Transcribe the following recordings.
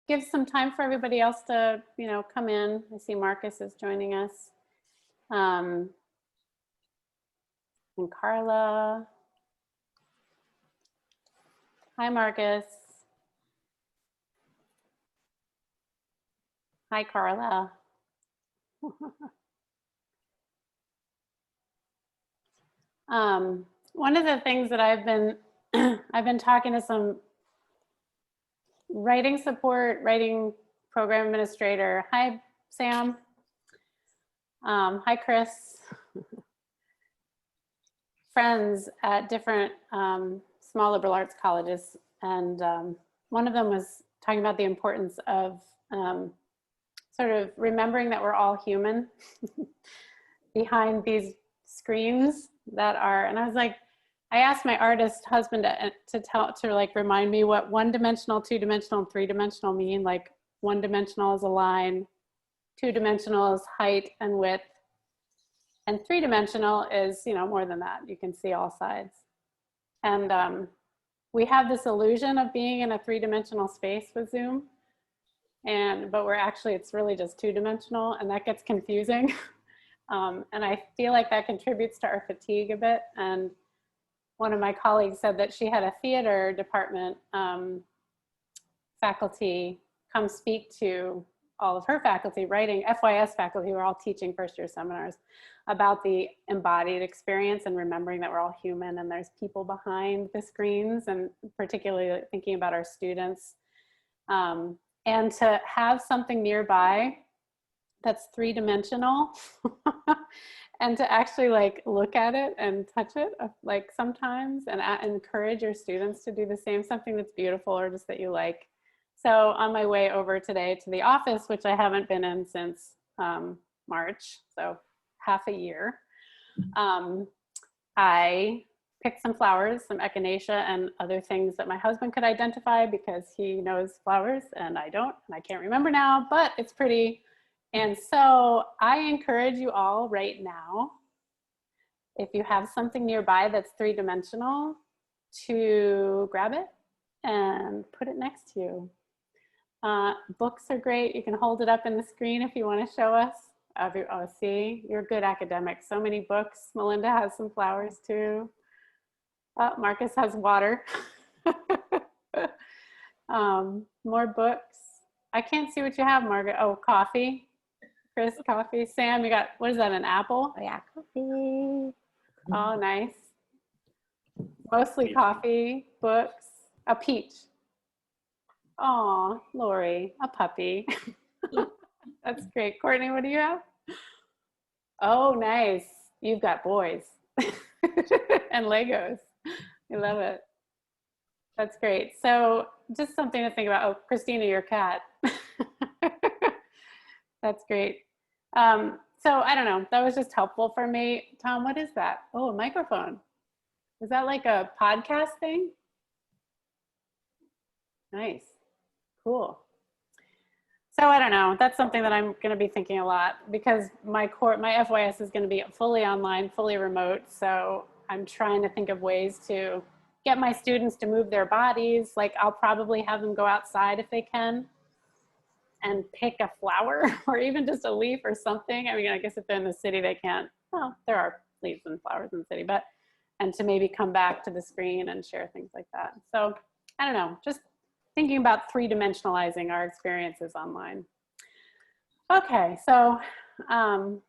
give some time for everybody else to, come in. I see Marcus is joining us. And Carla. Hi, Marcus. Hi, Carla. One of the things that I've been talking to some writing program administrator. Hi, Sam. Hi, Chris. Friends at different small liberal arts colleges. And one of them was talking about the importance of sort of remembering that we're all human behind these screens that are, and I was like, I asked my artist husband to like remind me what one-dimensional, two-dimensional, and three-dimensional mean. Like one-dimensional is a line, two-dimensional is height and width, and three-dimensional is, more than that. You can see all sides. And we have this illusion of being in a three-dimensional space with Zoom, but it's really just two-dimensional, and that gets confusing. And I feel like that contributes to our fatigue a bit. And one of my colleagues said that she had a theater department faculty come speak to all of her faculty, writing FYS faculty who are all teaching first-year seminars about the embodied experience and remembering that we're all human and there's people behind the screens, and particularly thinking about our students. And to have something nearby that's three-dimensional and to actually like look at it and touch it like sometimes, and encourage your students to do the same, something that's beautiful or just that you like. So on my way over today to the office, which I haven't been in since March, so half a year, I picked some flowers, some echinacea and other things that my husband could identify because he knows flowers and I don't, and I can't remember now, but it's pretty. And so I encourage you all right now, if you have something nearby that's three-dimensional, to grab it and put it next to you. Books are great. You can hold it up in the screen if you want to show us. Oh, see, you're a good academic. So many books. Melinda has some flowers too. Marcus has water. More books. I can't see what you have, Margaret. Oh, coffee. Chris, coffee. Sam, you got, what is that, an apple? Oh yeah, coffee. Oh, nice. Mostly coffee, books, a peach. Oh, Lori, a puppy. That's great. Courtney, what do you have? Oh, nice. You've got boys and Legos. I love it. That's great. So just something to think about. Oh, Christina, your cat. That's great. So I don't know, that was just helpful for me. Tom, what is that? Oh, a microphone. Is that like a podcast thing? Nice, cool. So I don't know, that's something that I'm gonna be thinking a lot because my FYS is gonna be fully online, fully remote. So I'm trying to think of ways to get my students to move their bodies. Like I'll probably have them go outside if they can and pick a flower or even just a leaf or something. I mean, I guess if they're in the city, they can't. Well, there are leaves and flowers in the city, but, and to maybe come back to the screen and share things like that. So I don't know, just thinking about three-dimensionalizing our experiences online. Okay, so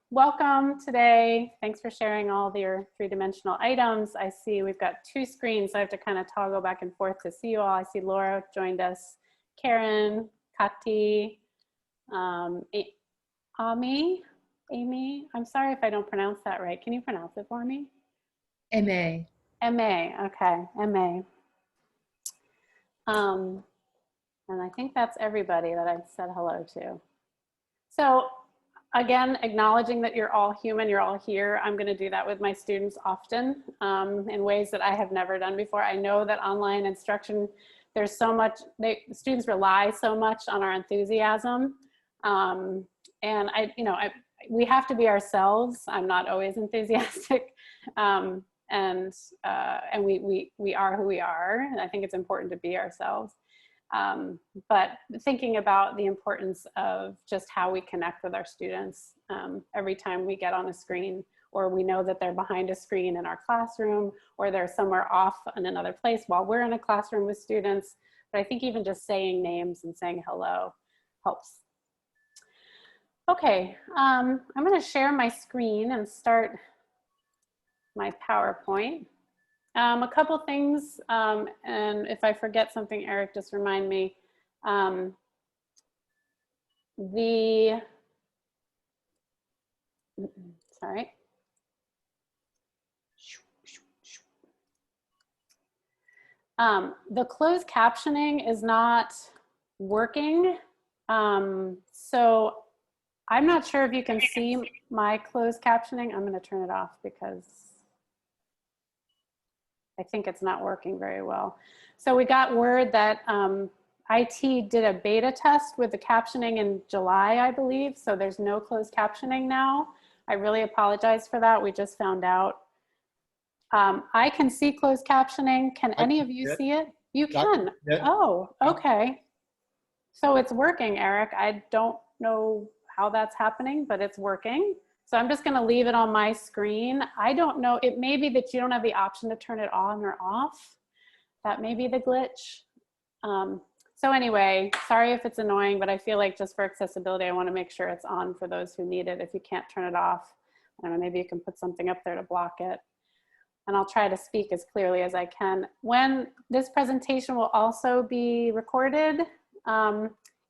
welcome today. Thanks for sharing all of your three-dimensional items. I see we've got two screens, so I have to kind of toggle back and forth to see you all. I see Laura joined us, Karen, Kati, Amy, I'm sorry if I don't pronounce that right. Can you pronounce it for me? M.A. M.A., okay, M.A. And I think that's everybody that I've said hello to. So again, acknowledging that you're all human, you're all here. I'm gonna do that with my students often in ways that I have never done before. I know that online instruction, there's so much, students rely so much on our enthusiasm. And we have to be ourselves. I'm not always enthusiastic. And we are who we are. And I think it's important to be ourselves. But thinking about the importance of just how we connect with our students every time we get on a screen, or we know that they're behind a screen in our classroom, or they're somewhere off in another place while we're in a classroom with students. But I think even just saying names and saying hello helps. Okay, I'm going to share my screen and start my PowerPoint. A couple things, and if I forget something, Eric, just remind me. Sorry. The closed captioning is not working. So I'm not sure if you can see my closed captioning. I'm going to turn it off because I think it's not working very well. So we got word that IT did a beta test with the captioning in July, I believe. So there's no closed captioning now. I really apologize for that. We just found out. I can see closed captioning. Can any of you see it? You can. Oh, okay. So it's working, Eric. I don't know how that's happening, but it's working. So I'm just going to leave it on my screen. I don't know. It may be that you don't have the option to turn it on or off. That may be the glitch. So anyway, sorry if it's annoying, but I feel like just for accessibility, I want to make sure it's on for those who need it. If you can't turn it off, I don't know, maybe you can put something up there to block it. And I'll try to speak as clearly as I can. When this presentation will also be recorded,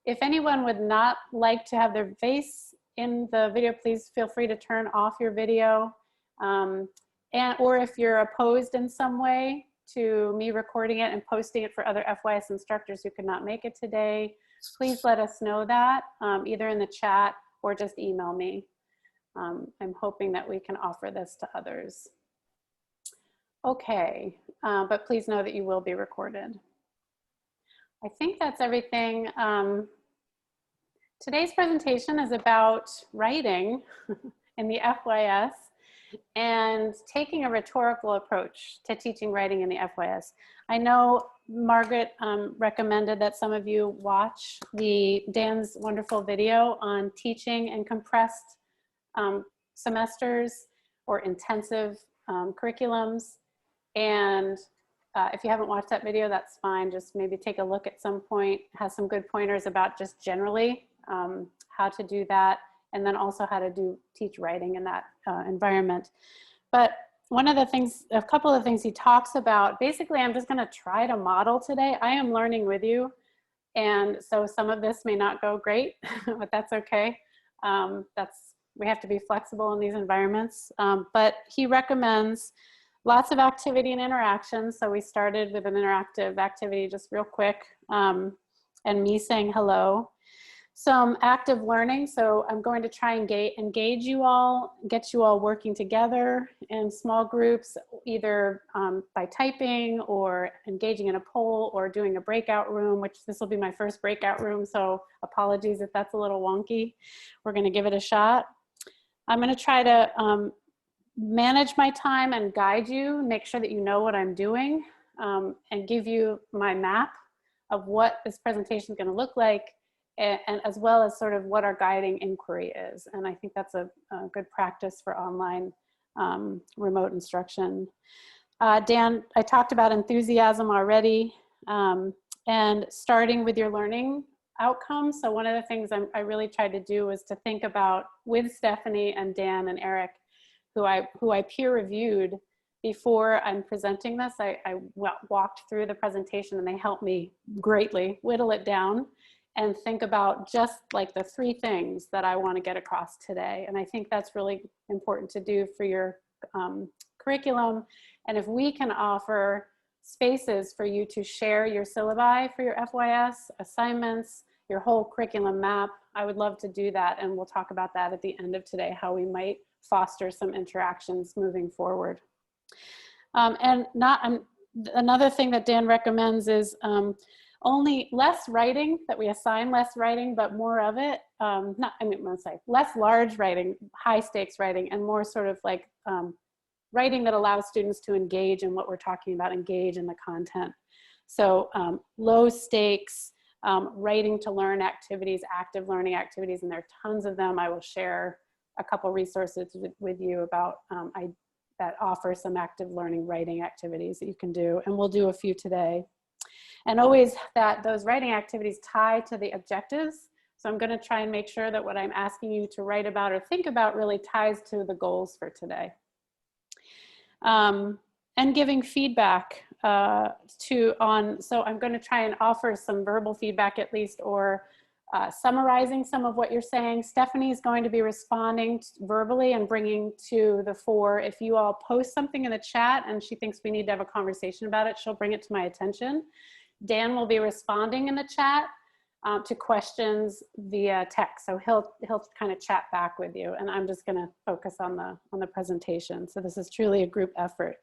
if anyone would not like to have their face in the video, please feel free to turn off your video. Or if you're opposed in some way to me recording it and posting it for other FYS instructors who could not make it today, please let us know that either in the chat or just email me. I'm hoping that we can offer this to others. Okay, but please know that you will be recorded. I think that's everything. Today's presentation is about writing in the FYS and taking a rhetorical approach to teaching writing in the FYS. I know Margaret recommended that some of you watch Dan's wonderful video on teaching in compressed semesters or intensive curriculums. And if you haven't watched that video, that's fine. Just maybe take a look at some point. It has some good pointers about just generally how to do that, and then also how to teach writing in that environment. But one of the things, a couple of things he talks about, basically I'm just gonna try to model today. I am learning with you, and so some of this may not go great, but that's okay. We have to be flexible in these environments. But he recommends lots of activity and interaction. So we started with an interactive activity just real quick, and me saying hello. Some active learning. So I'm going to try and engage you all, get you all working together in small groups, either by typing or engaging in a poll or doing a breakout room, which this will be my first breakout room. So apologies if that's a little wonky. We're going to give it a shot. I'm going to try to manage my time and guide you, make sure that you know what I'm doing, and give you my map of what this presentation is going to look like, and as well as sort of what our guiding inquiry is. And I think that's a good practice for online remote instruction. Dan, I talked about enthusiasm already, and starting with your learning outcomes. So one of the things I really tried to do was to think about, with Stephanie and Dan and Eric, who I peer reviewed before I'm presenting this. I walked through the presentation and they helped me greatly whittle it down and think about just like the 3 things that I want to get across today. And I think that's really important to do for your curriculum. And if we can offer spaces for you to share your syllabi for your FYS, assignments, your whole curriculum map, I would love to do that. And we'll talk about that at the end of today, how we might foster some interactions moving forward. Another thing that Dan recommends is only less writing, that we assign less writing, but more of it, less large writing, high stakes writing, and more sort of like writing that allows students to engage in what we're talking about, engage in the content. So low stakes, writing to learn activities, active learning activities, and there are tons of them. I will share a couple resources with you about that offer some active learning writing activities that you can do, and we'll do a few today. And always those writing activities tie to the objectives. So I'm going to try and make sure that what I'm asking you to write about or think about really ties to the goals for today. And giving feedback so I'm going to try and offer some verbal feedback at least, or summarizing some of what you're saying. Stephanie is going to be responding verbally and bringing to the fore. If you all post something in the chat and she thinks we need to have a conversation about it, she'll bring it to my attention. Dan will be responding in the chat to questions via text. So he'll kind of chat back with you, and I'm just going to focus on the presentation. So this is truly a group effort.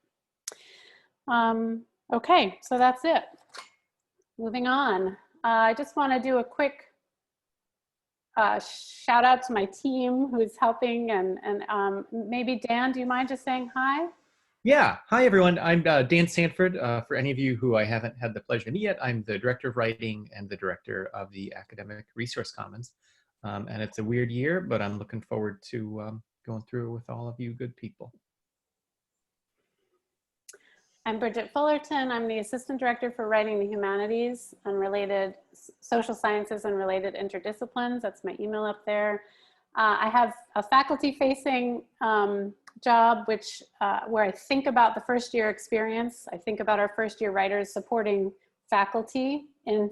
Okay, so that's it. Moving on. I just want to do a quick shout out to my team who's helping, and maybe Dan, do you mind just saying hi? Yeah, hi everyone. I'm Dan Sanford. For any of you who I haven't had the pleasure to meet yet, I'm the Director of Writing and the Director of the Academic Resource Commons. And it's a weird year, but I'm looking forward to going through it with all of you good people. I'm Bridget Fullerton. I'm the Assistant Director for Writing the Humanities and related social sciences and related interdisciplines. That's my email up there. I have a faculty-facing job, where I think about the first year experience. I think about our first year writers supporting faculty in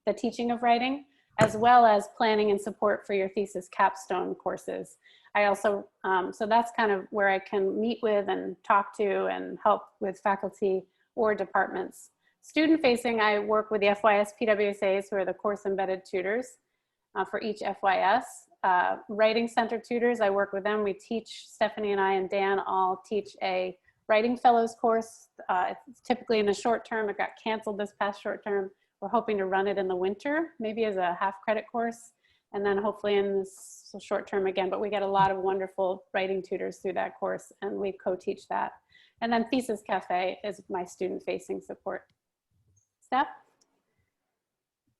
the teaching of writing, as well as planning and support for your thesis capstone courses. I also, so that's kind of where I can meet with and talk to and help with faculty or departments. Student facing, I work with the FYS PWSAs, who are the course embedded tutors for each FYS. Writing Center tutors, I work with them. We teach, Stephanie and I and Dan all teach a Writing Fellows course. It's typically in the short term. It got canceled this past short term. We're hoping to run it in the winter, maybe as a half credit course, and then hopefully in this short term again. But we get a lot of wonderful writing tutors through that course, and we co-teach that. And then Thesis Cafe is my student-facing support. Steph?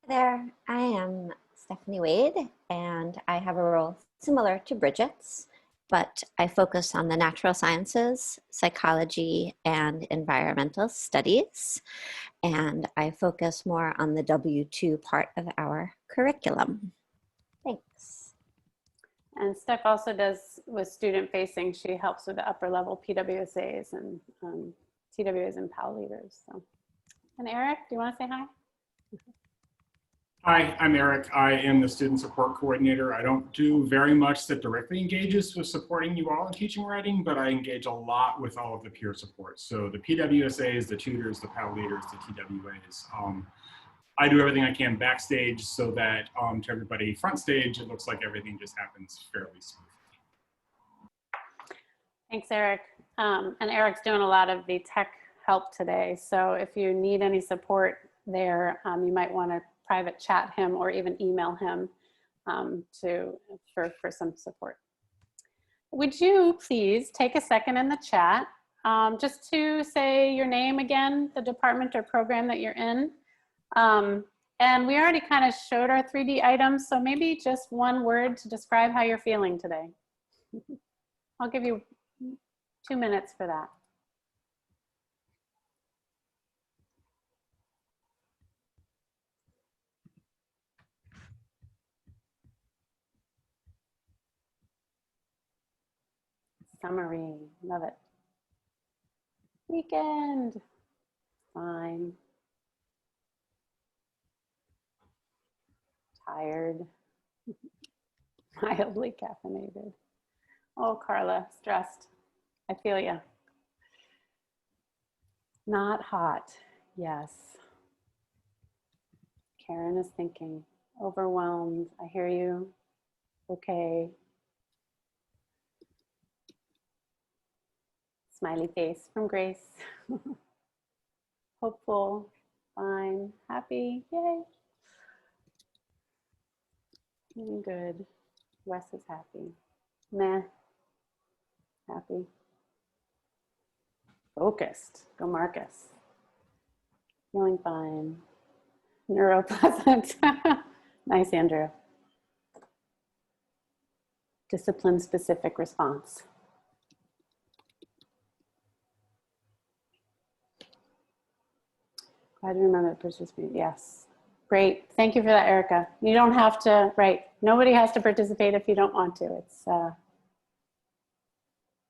There, I am Stephanie Wade, and I have a role similar to Bridget's, but I focus on the natural sciences, psychology, and environmental studies, and I focus more on the W2 part of our curriculum. Thanks. And Steph also does with student facing. She helps with the upper level PWSAs and TWAs and PAL leaders. So, and Eric, do you want to say hi? Hi, I'm Eric. I am the student support coordinator. I don't do very much that directly engages with supporting you all in teaching writing, but I engage a lot with all of the peer support. So the PWSAs, the tutors, the PAL leaders, the TWAs. I do everything I can backstage so that to everybody front stage, it looks like everything just happens fairly smoothly. Thanks, Eric. And Eric's doing a lot of the tech help today. So if you need any support there, you might want to private chat him or even email him for some support. Would you please take a second in the chat just to say your name again, the department or program that you're in. And we already kind of showed our 3D items, so maybe just one word to describe how you're feeling today. I'll give you 2 minutes for that. Summary, love it. Weekend, fine. Tired, mildly caffeinated. Oh, Carla, stressed. I feel ya. Not hot, yes. Karen is thinking, overwhelmed. I hear you. Okay. Smiley face from Grace. Hopeful, fine, happy, yay. Feeling good. Wes is happy. Meh. Happy. Focused. Go Marcus. Feeling fine. Neuropleasant. Nice, Andrew. Discipline-specific response. Glad you remember the participate. Yes. Great. Thank you for that, Erica. You don't have to, right. Nobody has to participate if you don't want to. It's,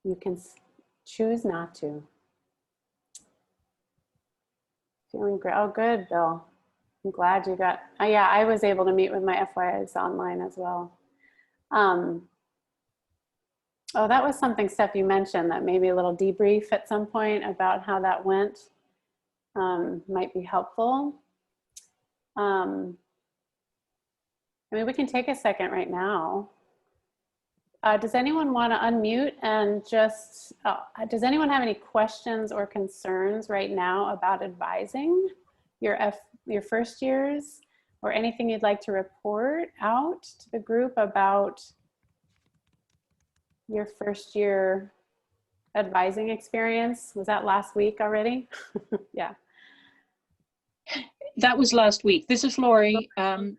you can choose not to. Feeling great. Oh, good, Bill. I'm glad you got, yeah, I was able to meet with my FYIs online as well. Oh, that was something, Steph, you mentioned, that maybe a little debrief at some point about how that went might be helpful. I mean, we can take a second right now. Does anyone want to unmute and just, does anyone have any questions or concerns right now about advising your first years, or anything you'd like to report out to the group about your first year advising experience? Was that last week already? Yeah. That was last week. This is Lori, and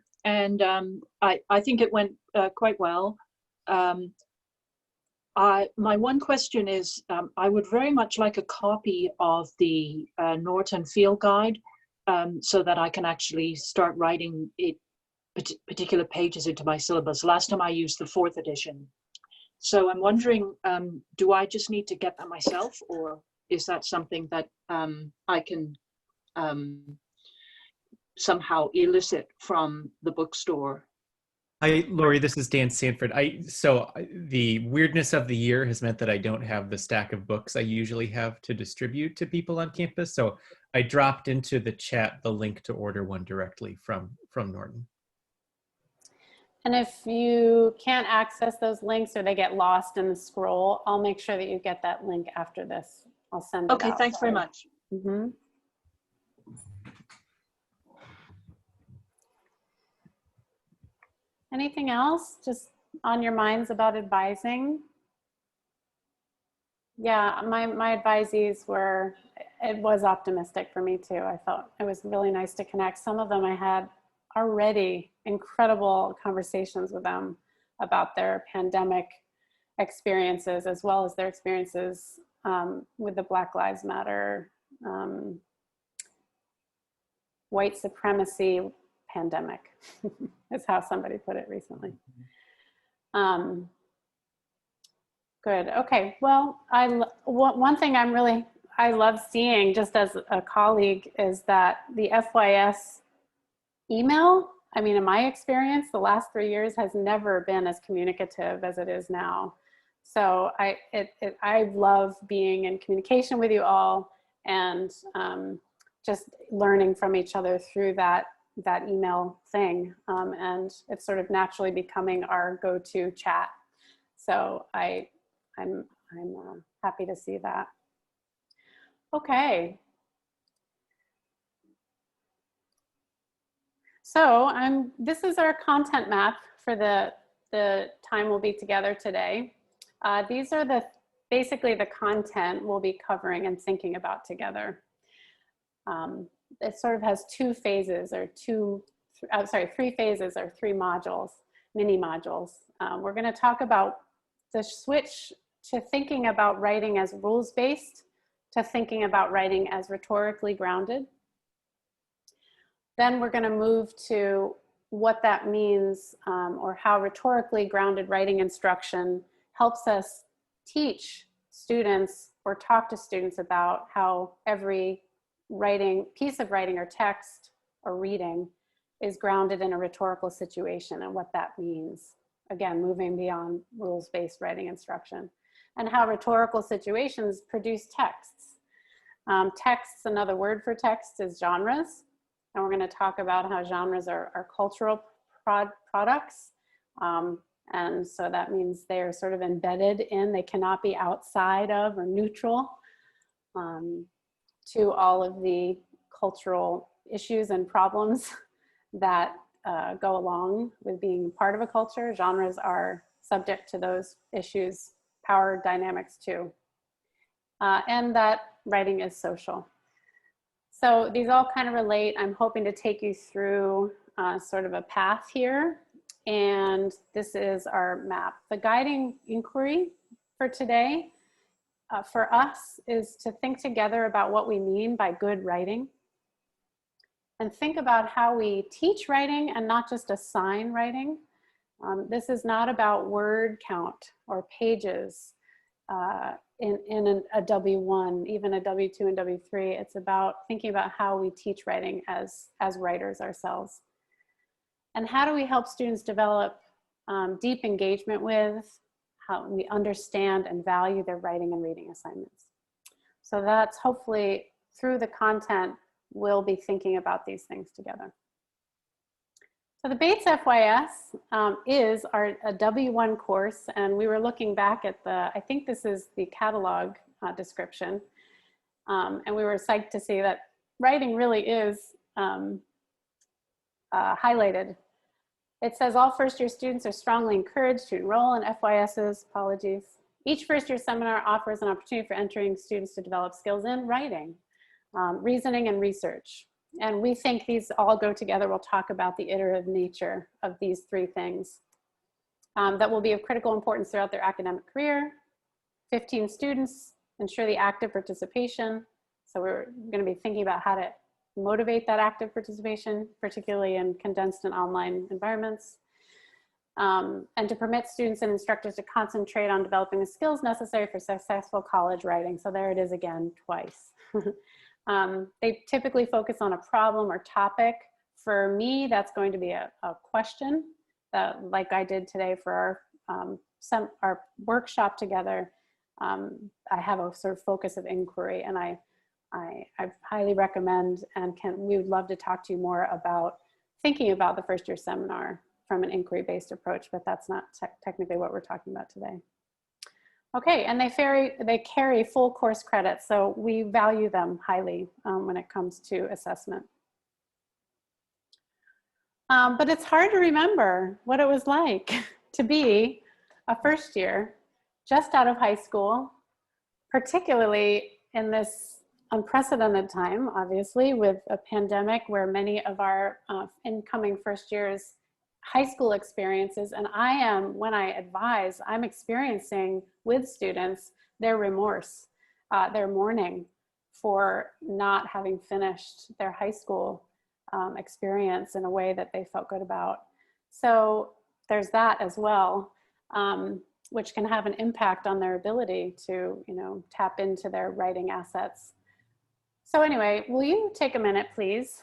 I think it went quite well. My one question is, I would very much like a copy of the Norton Field Guide so that I can actually start writing particular pages into my syllabus. Last time I used the 4th edition. So I'm wondering, do I just need to get that myself, or is that something that I can somehow elicit from the bookstore? Hi, Lori, this is Dan Sanford. The weirdness of the year has meant that I don't have the stack of books I usually have to distribute to people on campus. So I dropped into the chat the link to order one directly from Norton. And if you can't access those links or they get lost in the scroll, I'll make sure that you get that link after this. I'll send it out. Okay, thanks very much. Mm-hmm. Anything else just on your minds about advising? Yeah, my advisees were, it was optimistic for me too. I felt it was really nice to connect. Some of them I had already incredible conversations with them about their pandemic experiences, as well as their experiences with the Black Lives Matter, white supremacy pandemic, is how somebody put it recently. Good. Okay. Well, one thing I love seeing just as a colleague is that the FYS email, I mean, in my experience, the last 3 years has never been as communicative as it is now. So I love being in communication with you all, and just learning from each other through that email thing. And it's sort of naturally becoming our go-to chat. So I'm happy to see that. Okay. So this is our content map for the time we'll be together today. These are basically the content we'll be covering and thinking about together. It sort of has 2 phases, or 3 phases, or 3 modules, mini modules. We're going to talk about the switch to thinking about writing as rules-based to thinking about writing as rhetorically grounded. Then we're going to move to what that means, or how rhetorically grounded writing instruction helps us teach students or talk to students about how every piece of writing or text or reading is grounded in a rhetorical situation, and what that means. Again, moving beyond rules-based writing instruction, and how rhetorical situations produce texts. Texts, another word for text is genres. And we're going to talk about how genres are cultural products. And so that means they're sort of embedded in, they cannot be outside of or neutral to all of the cultural issues and problems that go along with being part of a culture. Genres are subject to those issues, power dynamics too. And that writing is social. So these all kind of relate. I'm hoping to take you through sort of a path here. And this is our map. The guiding inquiry for today for us is to think together about what we mean by good writing, and think about how we teach writing and not just assign writing. This is not about word count or pages in a W1, even a W2 and W3. It's about thinking about how we teach writing as writers ourselves. And how do we help students develop deep engagement with, how we understand and value their writing and reading assignments. So that's hopefully through the content, we'll be thinking about these things together. So the Bates FYS is a W1 course, and we were looking back at I think this is the catalog description, and we were psyched to see that writing really is highlighted. It says all first-year students are strongly encouraged to enroll in FYSs, apologies. Each first-year seminar offers an opportunity for entering students to develop skills in writing, reasoning, and research. And we think these all go together. We'll talk about the iterative nature of these three things that will be of critical importance throughout their academic career. 15 students, ensure the active participation. So we're going to be thinking about how to motivate that active participation, particularly in condensed and online environments. And to permit students and instructors to concentrate on developing the skills necessary for successful college writing. So there it is again, twice. They typically focus on a problem or topic. For me, that's going to be a question that, like I did today for our workshop together. I have a sort of focus of inquiry, and I highly recommend, and we would love to talk to you more about thinking about the first year seminar from an inquiry-based approach, but that's not technically what we're talking about today. Okay, and they carry full course credits, so we value them highly when it comes to assessment. But it's hard to remember what it was like to be a first year just out of high school, particularly in this unprecedented time, obviously, with a pandemic where many of our incoming first years high school experiences, and when I advise, I'm experiencing with students their remorse, their mourning for not having finished their high school experience in a way that they felt good about. So there's that as well, which can have an impact on their ability to, tap into their writing assets. So anyway, will you take a minute, please?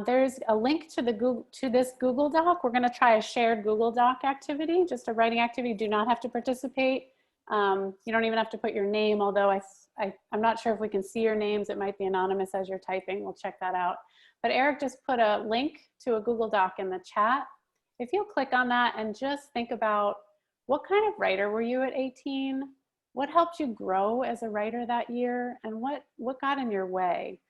There's a link to this Google Doc. We're going to try a shared Google Doc activity, just a writing activity. You do not have to participate. You don't even have to put your name, although I'm not sure if we can see your names. It might be anonymous as you're typing. We'll check that out. But Eric just put a link to a Google Doc in the chat. If you'll click on that and just think about, what kind of writer were you at 18? What helped you grow as a writer that year? And what got in your way?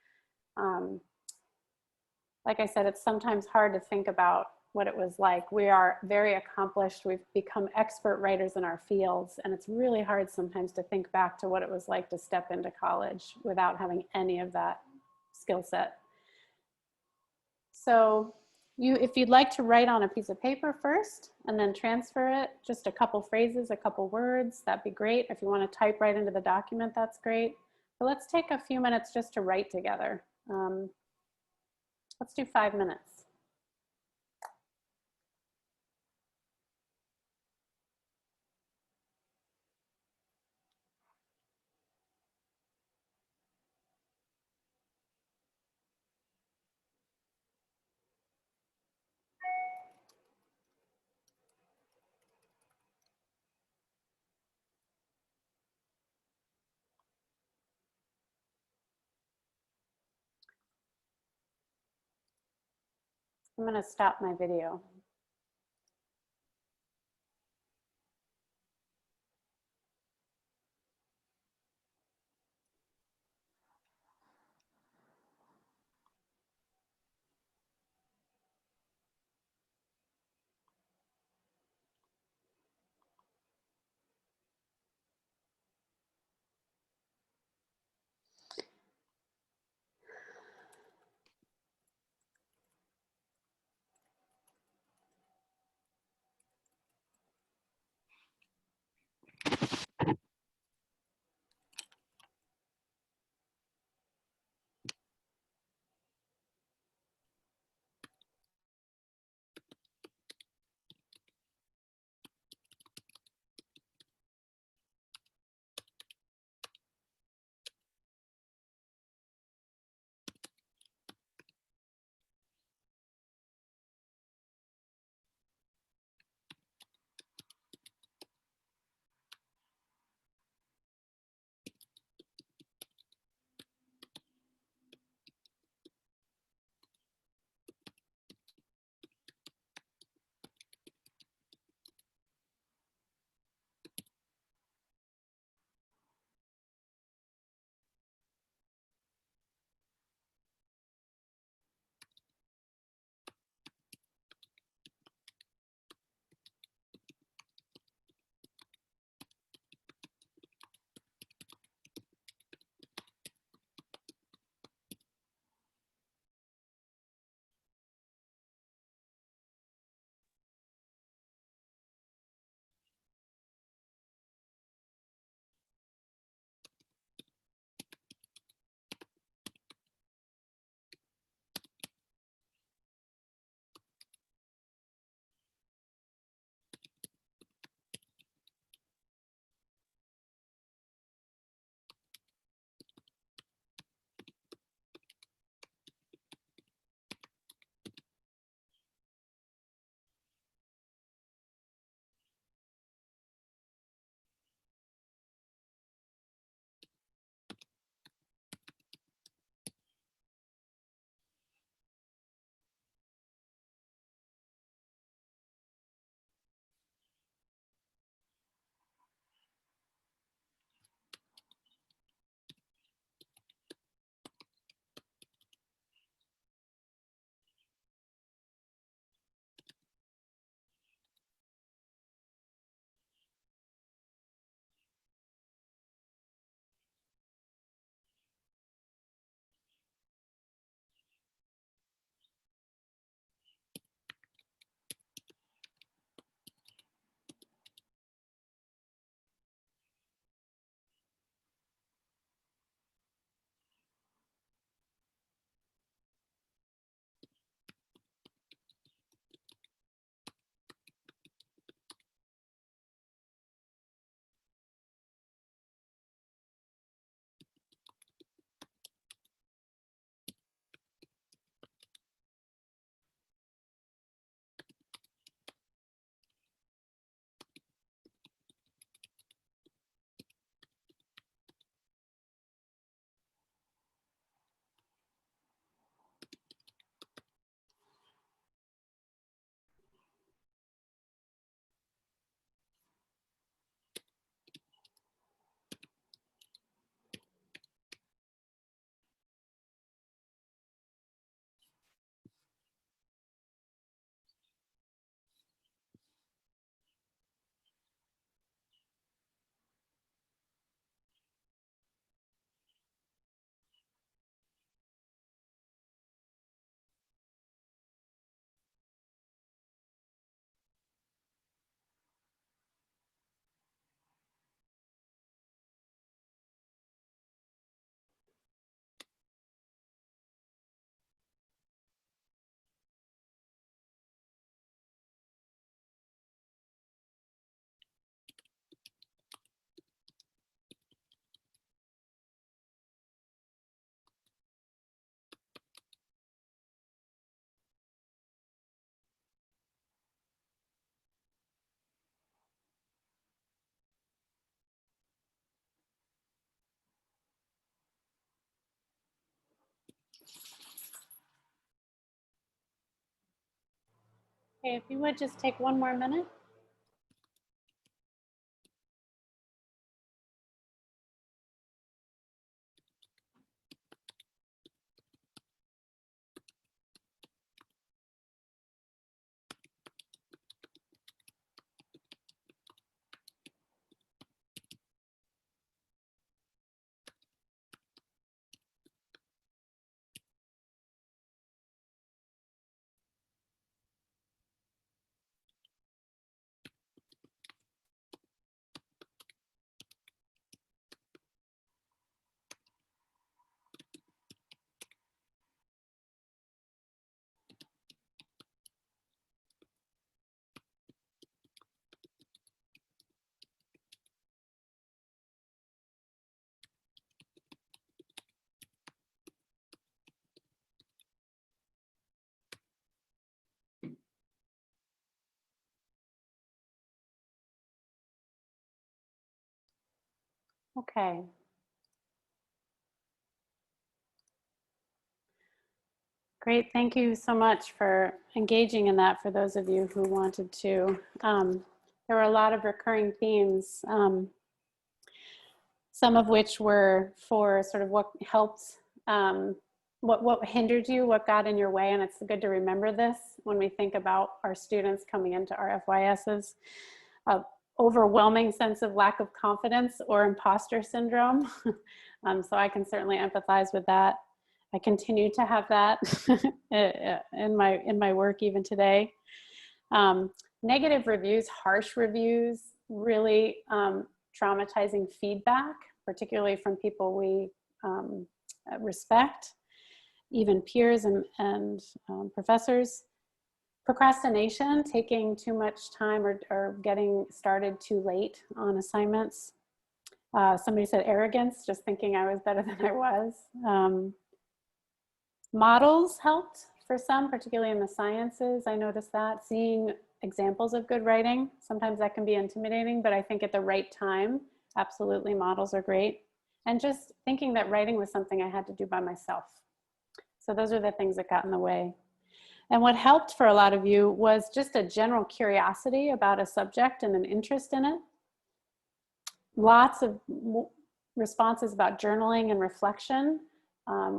Like I said, it's sometimes hard to think about what it was like. We are very accomplished. We've become expert writers in our fields. And it's really hard sometimes to think back to what it was like to step into college without having any of that skill set. So if you'd like to write on a piece of paper first and then transfer it, just a couple phrases, a couple words, that'd be great. If you want to type right into the document, that's great. But let's take a few minutes just to write together. Let's do 5 minutes. I'm going to stop my video. Okay, if you would just take one more minute. Okay. Great, thank you so much for engaging in that for those of you who wanted to. There were a lot of recurring themes, some of which were for sort of what helped, what hindered you, what got in your way, and it's good to remember this when we think about our students coming into our FYSs. Overwhelming sense of lack of confidence or imposter syndrome. So I can certainly empathize with that. I continue to have that in my work even today. Negative reviews, harsh reviews, really traumatizing feedback, particularly from people we respect, even peers and professors. Procrastination, taking too much time or getting started too late on assignments. Somebody said arrogance, just thinking I was better than I was. Models helped for some, particularly in the sciences. I noticed that. Seeing examples of good writing, sometimes that can be intimidating, but I think at the right time, absolutely models are great. And just thinking that writing was something I had to do by myself. So those are the things that got in the way. And what helped for a lot of you was just a general curiosity about a subject and an interest in it. Lots of responses about journaling and reflection,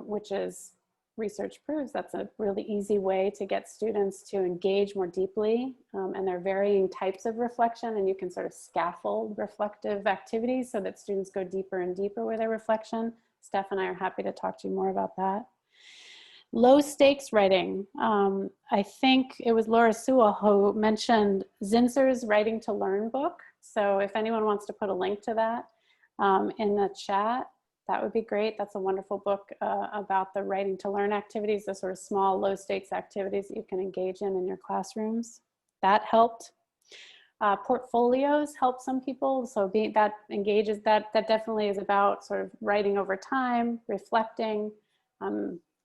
which is, research proves that's a really easy way to get students to engage more deeply. And there are varying types of reflection, and you can sort of scaffold reflective activities so that students go deeper and deeper with their reflection. Steph and I are happy to talk to you more about that. Low stakes writing. I think it was Laura Sewell who mentioned Zinser's Writing to Learn book. So if anyone wants to put a link to that in the chat, that would be great. That's a wonderful book about the writing to learn activities, the sort of small low stakes activities that you can engage in your classrooms. That helped. Portfolios help some people. So that engages, that definitely is about sort of writing over time, reflecting,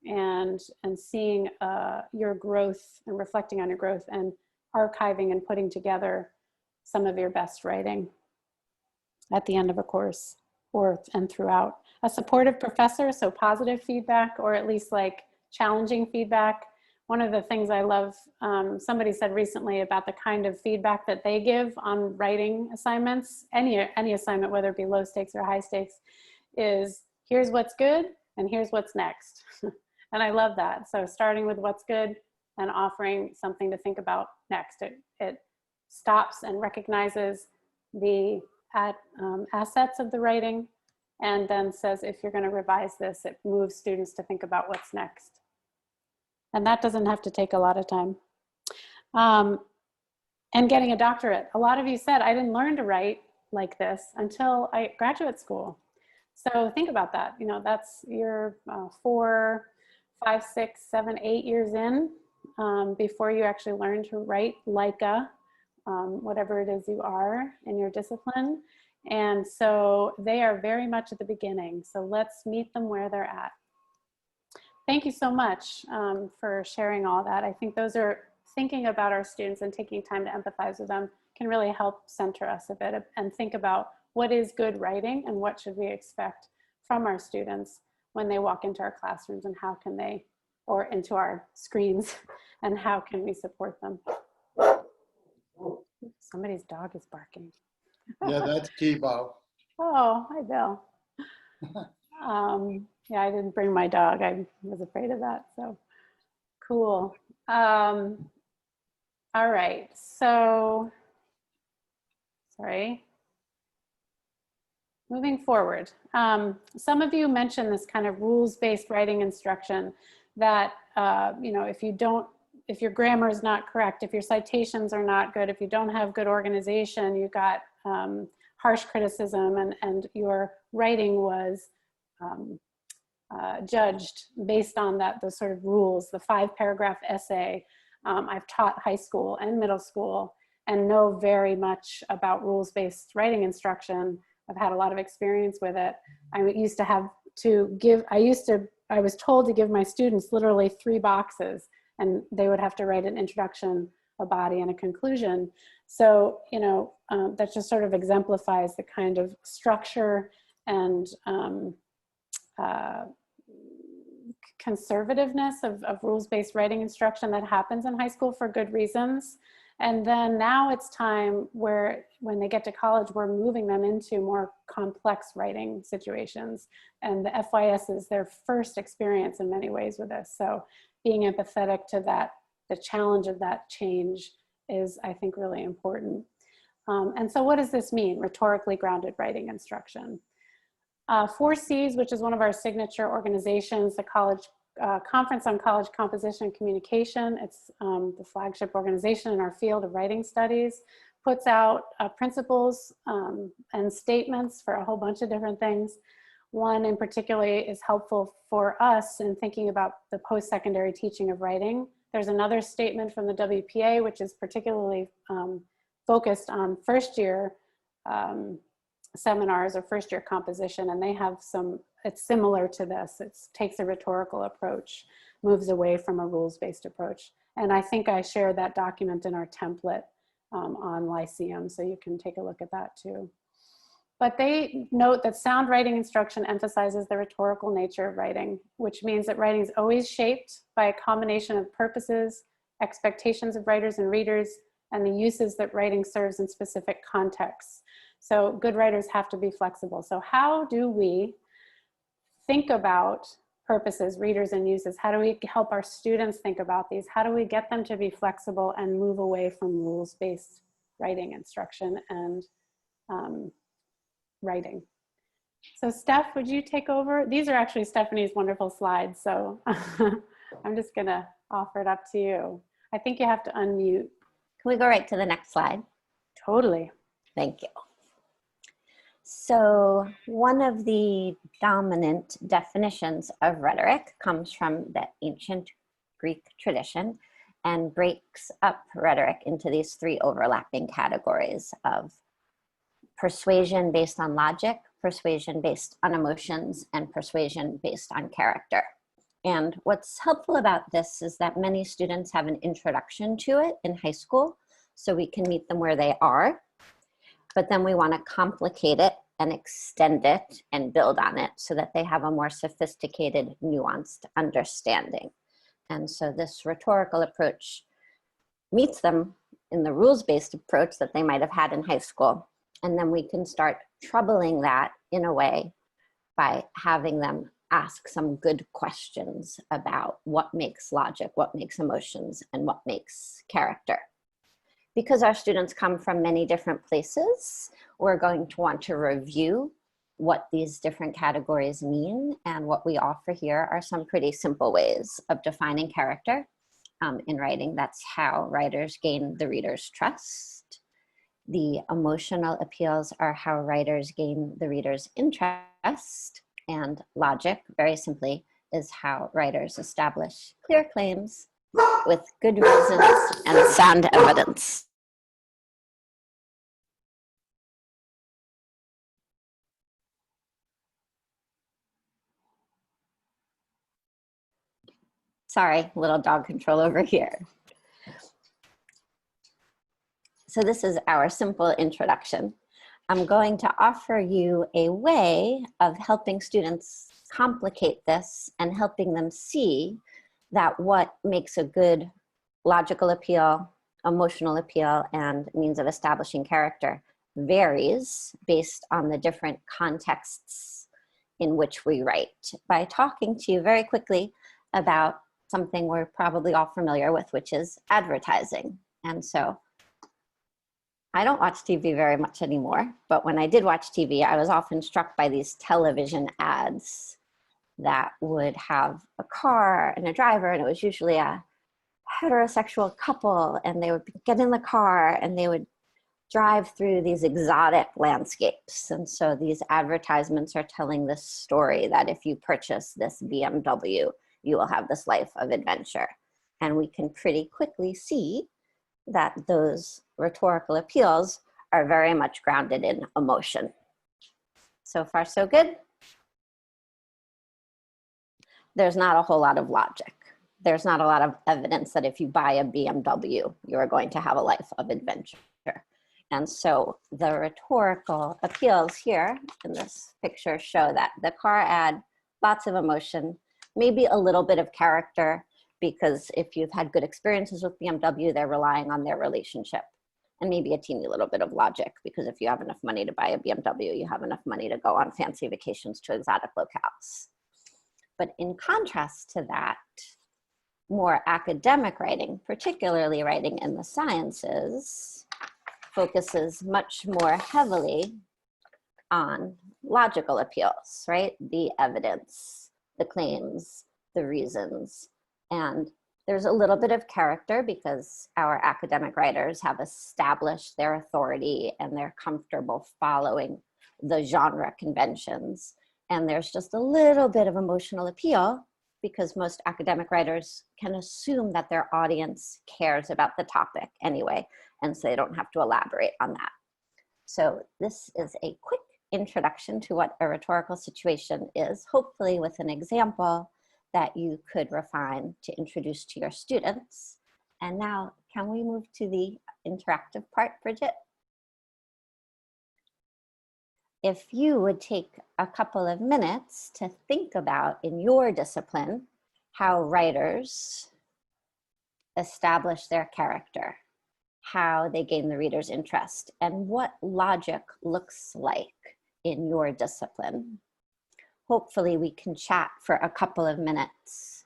and seeing your growth and reflecting on your growth and archiving and putting together some of your best writing at the end of a course and throughout. A supportive professor, so positive feedback, or at least like challenging feedback. One of the things I love, somebody said recently about the kind of feedback that they give on writing assignments, any assignment, whether it be low stakes or high stakes, is here's what's good and here's what's next. And I love that. So starting with what's good and offering something to think about next. It stops and recognizes the assets of the writing, and then says, if you're going to revise this, it moves students to think about what's next. And that doesn't have to take a lot of time. And getting a doctorate. A lot of you said, I didn't learn to write like this until graduate school. So think about that. You know, that's your 4, 5, 6, 7, 8 years in before you actually learn to write like whatever it is you are in your discipline. And so they are very much at the beginning. So let's meet them where they're at. Thank you so much for sharing all that. I think those are thinking about our students and taking time to empathize with them can really help center us a bit and think about what is good writing and what should we expect from our students when they walk into our classrooms, and how can they, or into our screens, and how can we support them. Somebody's dog is barking. Yeah, that's Kibo. Oh, hi, Bill. Yeah, I didn't bring my dog. I was afraid of that. So cool. All right. So, sorry. Moving forward, some of you mentioned this kind of rules-based writing instruction that, you know, if your grammar is not correct, if your citations are not good, if you don't have good organization, you got harsh criticism, and your writing was judged based on those sort of rules, the 5-paragraph essay. I've taught high school and middle school and know very much about rules-based writing instruction. I've had a lot of experience with it. I was told to give my students literally 3 boxes, and they would have to write an introduction, a body, and a conclusion. So, you know, that just sort of exemplifies the kind of structure and conservativeness of rules-based writing instruction that happens in high school for good reasons. And then now it's time where, when they get to college, we're moving them into more complex writing situations. And the FYS is their first experience in many ways with this. So being empathetic to that, the challenge of that change is, I think, really important. And so what does this mean, rhetorically grounded writing instruction? 4Cs, which is one of our signature organizations, the College Conference on College Composition and Communication. It's the flagship organization in our field of writing studies, puts out principles and statements for a whole bunch of different things. One in particular is helpful for us in thinking about the post-secondary teaching of writing. There's another statement from the WPA, which is particularly focused on first-year seminars or first-year composition, and they have it's similar to this. It takes a rhetorical approach, moves away from a rules-based approach. And I think I shared that document in our template on Lyceum, so you can take a look at that too. But they note that sound writing instruction emphasizes the rhetorical nature of writing, which means that writing is always shaped by a combination of purposes, expectations of writers and readers, and the uses that writing serves in specific contexts. So good writers have to be flexible. So how do we think about purposes, readers, and uses? How do we help our students think about these? How do we get them to be flexible and move away from rules-based writing instruction and writing? So Steph, would you take over? These are actually Stephanie's wonderful slides, so I'm just gonna offer it up to you. I think you have to unmute. Can we go right to the next slide? Totally. Thank you. So one of the dominant definitions of rhetoric comes from the ancient Greek tradition and breaks up rhetoric into these 3 overlapping categories of persuasion based on logic, persuasion based on emotions, and persuasion based on character. And what's helpful about this is that many students have an introduction to it in high school, so we can meet them where they are. But then we want to complicate it and extend it and build on it so that they have a more sophisticated, nuanced understanding. And so this rhetorical approach meets them in the rules-based approach that they might have had in high school. And then we can start troubling that in a way by having them ask some good questions about what makes logic, what makes emotions, and what makes character. Because our students come from many different places, we're going to want to review what these different categories mean, and what we offer here are some pretty simple ways of defining character in writing. That's how writers gain the reader's trust. The emotional appeals are how writers gain the reader's interest, and logic, very simply, is how writers establish clear claims with good reasons and sound evidence. Sorry, little dog control over here. So this is our simple introduction. I'm going to offer you a way of helping students complicate this and helping them see that what makes a good logical appeal, emotional appeal and means of establishing character varies based on the different contexts in which we write. By talking to you very quickly about something we're probably all familiar with, which is advertising. And so I don't watch TV very much anymore, but when I did watch TV, I was often struck by these television ads that would have a car and a driver, and it was usually a heterosexual couple, and they would get in the car and they would drive through these exotic landscapes. And so these advertisements are telling this story that if you purchase this BMW, you will have this life of adventure. And we can pretty quickly see that those rhetorical appeals are very much grounded in emotion. So far, so good. There's not a whole lot of logic. There's not a lot of evidence that if you buy a BMW, you're going to have a life of adventure. And so the rhetorical appeals here in this picture show that the car ad, lots of emotion, maybe a little bit of character, because if you've had good experiences with BMW, they're relying on their relationship. And maybe a teeny little bit of logic, because if you have enough money to buy a BMW, you have enough money to go on fancy vacations to exotic locales. But in contrast to that, more academic writing, particularly writing in the sciences, focuses much more heavily on logical appeals, right? The evidence, the claims, the reasons. And there's a little bit of character because our academic writers have established their authority and they're comfortable following the genre conventions. And there's just a little bit of emotional appeal because most academic writers can assume that their audience cares about the topic anyway, and so they don't have to elaborate on that. So this is a quick introduction to what a rhetorical situation is, hopefully with an example that you could refine to introduce to your students. And now, can we move to the interactive part, Bridget? If you would take a couple of minutes to think about in your discipline how writers establish their character, how they gain the reader's interest, and what logic looks like in your discipline. Hopefully we can chat for a couple of minutes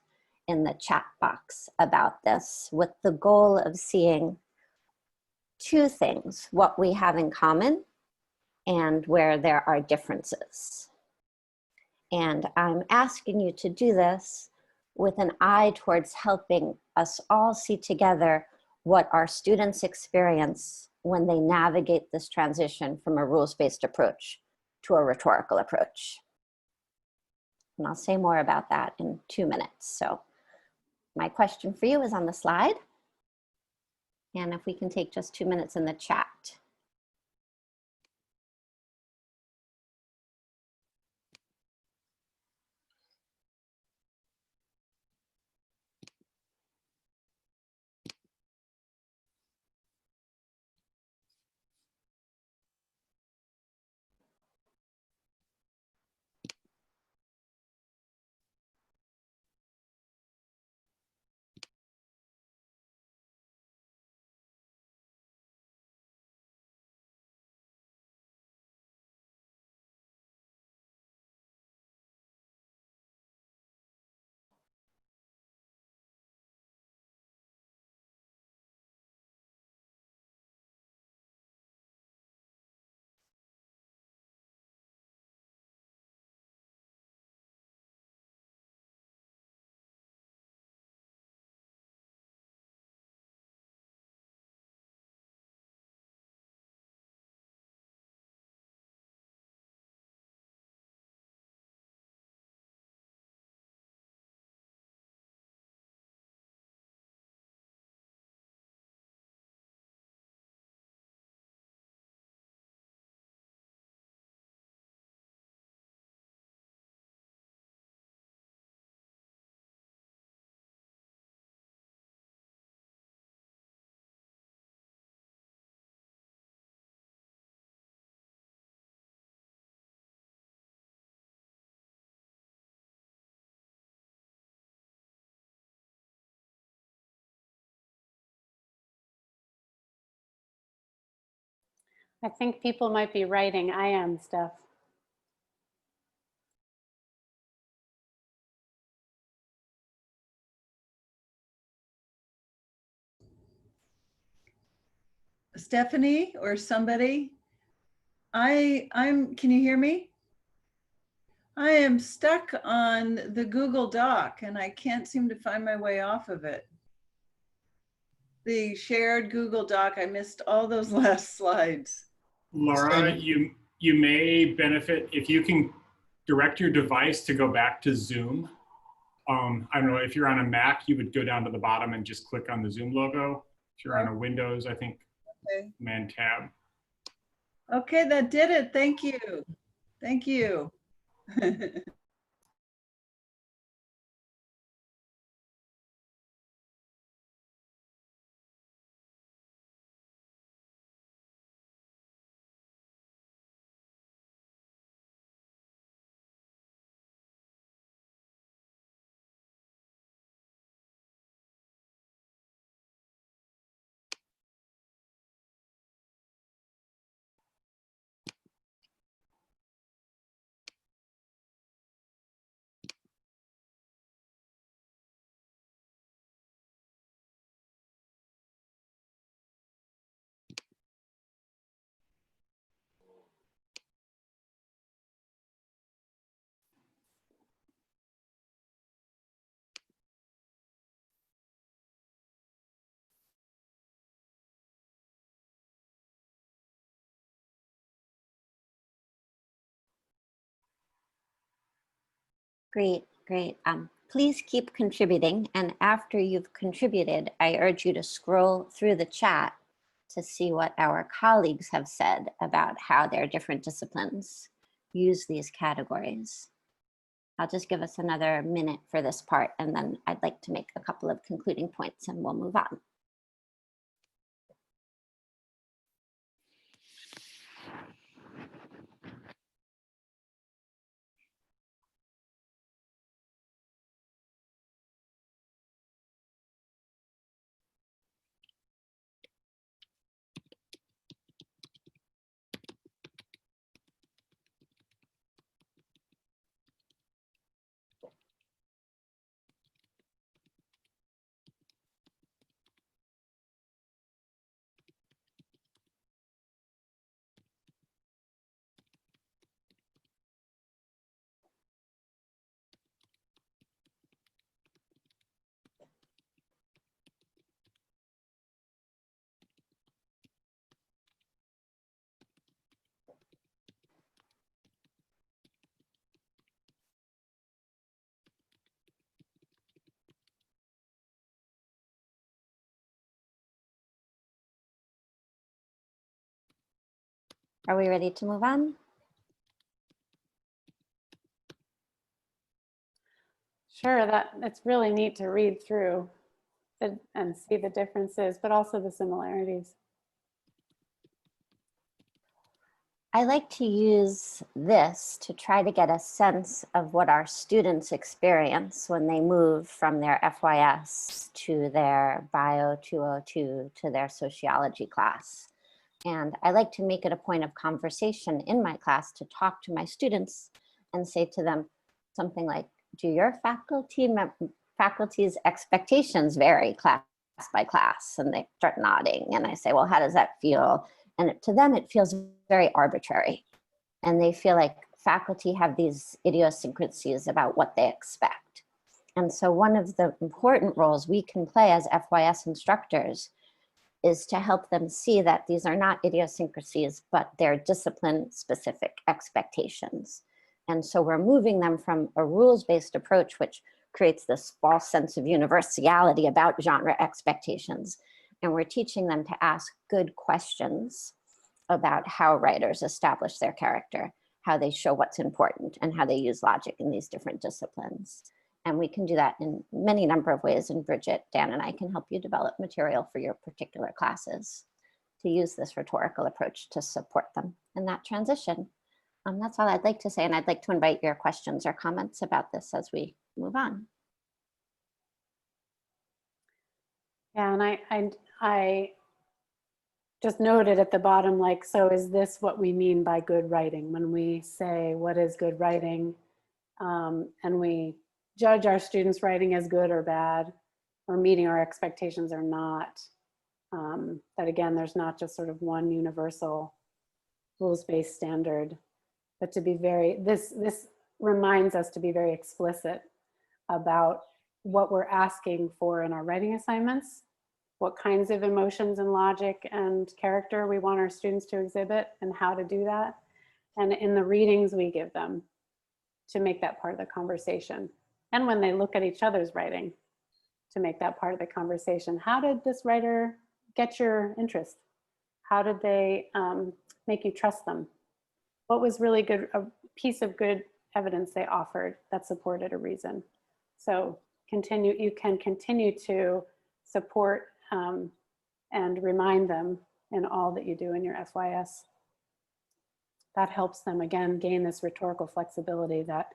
in the chat box about this with the goal of seeing two things: what we have in common and where there are differences. And I'm asking you to do this with an eye towards helping us all see together what our students experience when they navigate this transition from a rules-based approach to a rhetorical approach. And I'll say more about that in 2 minutes. So my question for you is on the slide. And if we can take just 2 minutes in the chat. I think people might be writing I am stuff. Stephanie or somebody? Can you hear me? I am stuck on the Google Doc and I can't seem to find my way off of it. The shared Google Doc, I missed all those last slides. Laura, you may benefit if you can direct your device to go back to Zoom. I don't know, if you're on a Mac, you would go down to the bottom and just click on the Zoom logo. If you're on a Windows, I think Command Tab. Okay, that did it. Thank you. Thank you. Great, great. Please keep contributing. And after you've contributed, I urge you to scroll through the chat to see what our colleagues have said about how their different disciplines use these categories. I'll just give us another minute for this part, and then I'd like to make a couple of concluding points and we'll move on. Are we ready to move on? Sure, it's really neat to read through and see the differences, but also the similarities. I like to use this to try to get a sense of what our students experience when they move from their FYS to their Bio 202 to their sociology class. And I like to make it a point of conversation in my class to talk to my students and say to them something like, do your faculty's expectations vary class by class? And they start nodding. And I say, well, how does that feel? And to them, it feels very arbitrary. And they feel like faculty have these idiosyncrasies about what they expect. And so one of the important roles we can play as FYS instructors is to help them see that these are not idiosyncrasies, but they're discipline-specific expectations. And so we're moving them from a rules-based approach, which creates this false sense of universality about genre expectations. And we're teaching them to ask good questions about how writers establish their character, how they show what's important, and how they use logic in these different disciplines. And we can do that in many number of ways. And Bridget, Dan, and I can help you develop material for your particular classes to use this rhetorical approach to support them in that transition. That's all I'd like to say. And I'd like to invite your questions or comments about this as we move on. Yeah, and I just noted at the bottom, like, so is this what we mean by good writing? When we say, what is good writing? And we judge our students' writing as good or bad, or meeting our expectations or not. That again, there's not just sort of one universal rules-based standard, but to be very, this reminds us to be very explicit about what we're asking for in our writing assignments, what kinds of emotions and logic and character we want our students to exhibit, and how to do that. And in the readings we give them, to make that part of the conversation. And when they look at each other's writing, to make that part of the conversation. How did this writer get your interest? How did they make you trust them? What was really good, a piece of good evidence they offered that supported a reason? So you can continue to support and remind them in all that you do in your FYS. That helps them, again, gain this rhetorical flexibility that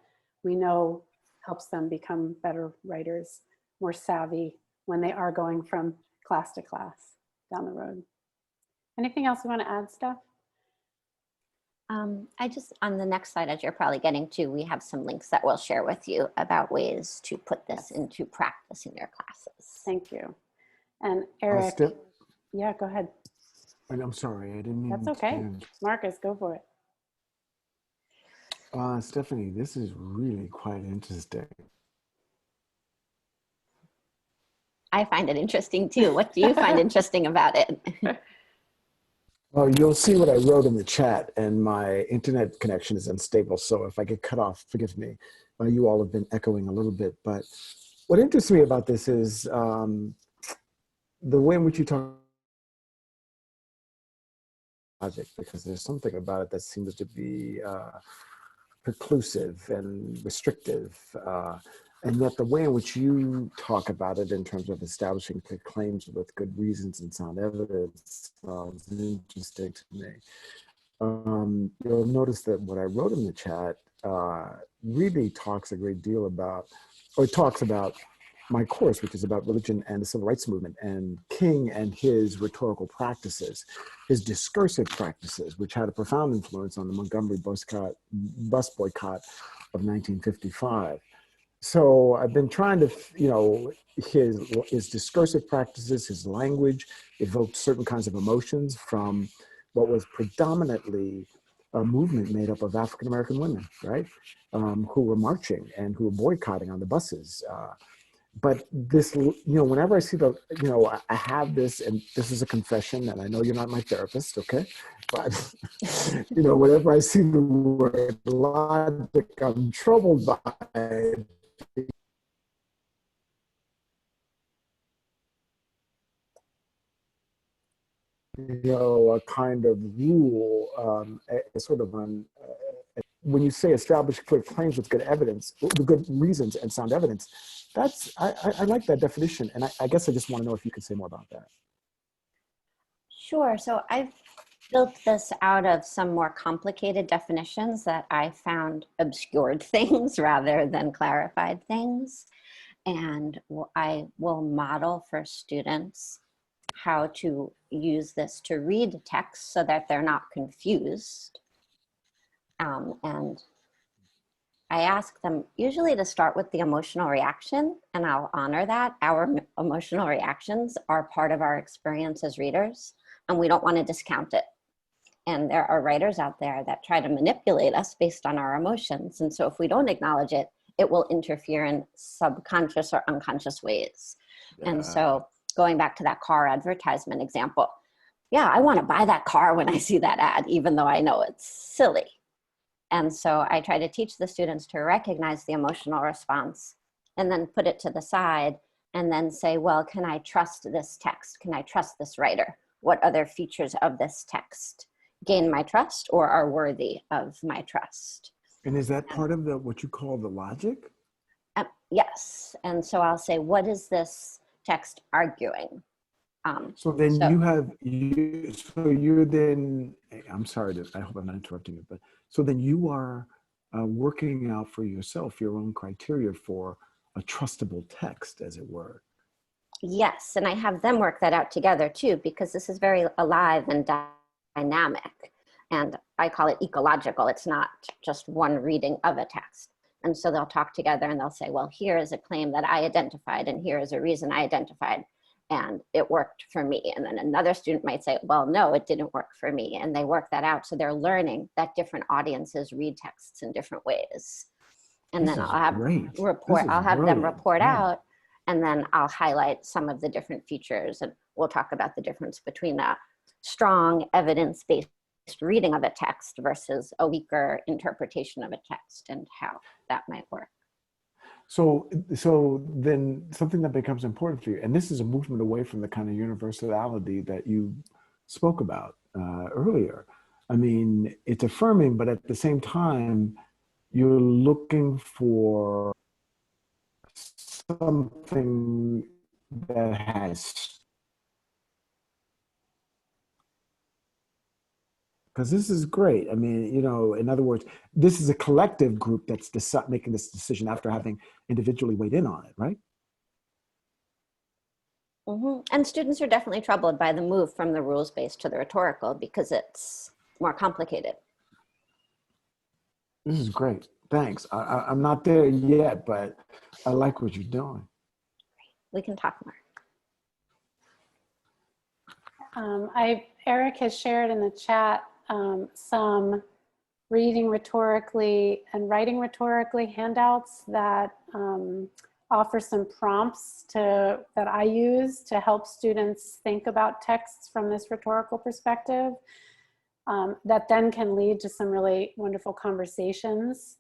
we know helps them become better writers, more savvy when they are going from class to class down the road. Anything else you want to add, Steph? I just, on the next slide, as you're probably getting to, we have some links that we'll share with you about ways to put this into practice in your classes. Thank you. And Eric, Steph, yeah, go ahead. I'm sorry, I didn't mean That's okay. Marcus, go for it. Stephanie, this is really quite interesting. I find it interesting too. What do you find interesting about it? Well, you'll see what I wrote in the chat, and my internet connection is unstable, so if I get cut off, forgive me. You all have been echoing a little bit, but what interests me about this is the way in which you talk logic, because there's something about it that seems to be preclusive and restrictive. And yet the way in which you talk about it in terms of establishing good claims with good reasons and sound evidence is interesting to me. You'll notice that what I wrote in the chat really talks a great deal about, or it talks about my course, which is about religion and the civil rights movement, and King and his rhetorical practices, his discursive practices, which had a profound influence on the Montgomery bus boycott of 1955. So I've been trying to, his discursive practices, his language evoked certain kinds of emotions from what was predominantly a movement made up of African-American women, right? Who were marching and who were boycotting on the buses. But this, whenever I see I have this, and this is a confession, and I know you're not my therapist, okay? But, whenever I see the word logic, I'm troubled by it. A kind of rule, when you say establish clear claims with good evidence, with good reasons and sound evidence, I like that definition. And I guess I just want to know if you could say more about that. Sure. So I've built this out of some more complicated definitions that I found obscured things rather than clarified things. And I will model for students how to use this to read text so that they're not confused. And I ask them usually to start with the emotional reaction, and I'll honor that. Our emotional reactions are part of our experience as readers, and we don't want to discount it. And there are writers out there that try to manipulate us based on our emotions. And so if we don't acknowledge it, it will interfere in subconscious or unconscious ways. Yeah. And so going back to that car advertisement example, yeah, I want to buy that car when I see that ad, even though I know it's silly. And so I try to teach the students to recognize the emotional response and then put it to the side and then say, well, can I trust this text? Can I trust this writer? What other features of this text gain my trust or are worthy of my trust? And is that part of what you call the logic? Yes. And so I'll say, what is this text arguing? So then you're then, I'm sorry, I hope I'm not interrupting you, but so then you are working out for yourself your own criteria for a trustable text, as it were. Yes, and I have them work that out together too, because this is very alive and dynamic. And I call it ecological. It's not just one reading of a text. And so they'll talk together and they'll say, well, here is a claim that I identified, and here is a reason I identified, and it worked for me. And then another student might say, well, no, it didn't work for me. And they work that out. So they're learning that different audiences read texts in different ways. And then I'll have them report out, and then I'll highlight some of the different features, and we'll talk about the difference between a strong evidence-based reading of a text versus a weaker interpretation of a text and how that might work. So then something that becomes important for you, and this is a movement away from the kind of universality that you spoke about earlier. I mean, it's affirming, but at the same time, you're looking for something that has, because this is great. I mean, you know, in other words, this is a collective group that's making this decision after having individually weighed in on it, right? Mm-hmm. And students are definitely troubled by the move from the rules-based to the rhetorical because it's more complicated. This is great. Thanks. I'm not there yet, but I like what you're doing. We can talk more. Eric has shared in the chat some reading rhetorically and writing rhetorically handouts that offer some prompts that I use to help students think about texts from this rhetorical perspective. That then can lead to some really wonderful conversations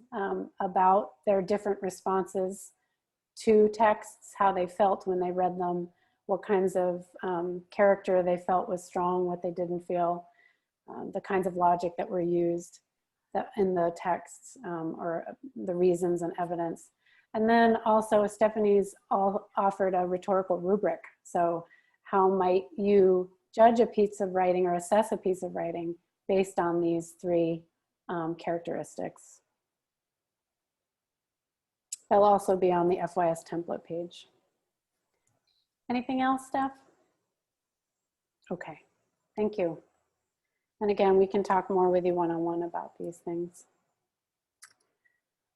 about their different responses to texts, how they felt when they read them, what kinds of character they felt was strong, what they didn't feel, the kinds of logic that were used in the texts, or the reasons and evidence. And then also Stephanie's offered a rhetorical rubric. So how might you judge a piece of writing or assess a piece of writing based on these three characteristics? They'll also be on the FYS template page. Anything else, Steph? Okay, thank you. And again, we can talk more with you one-on-one about these things.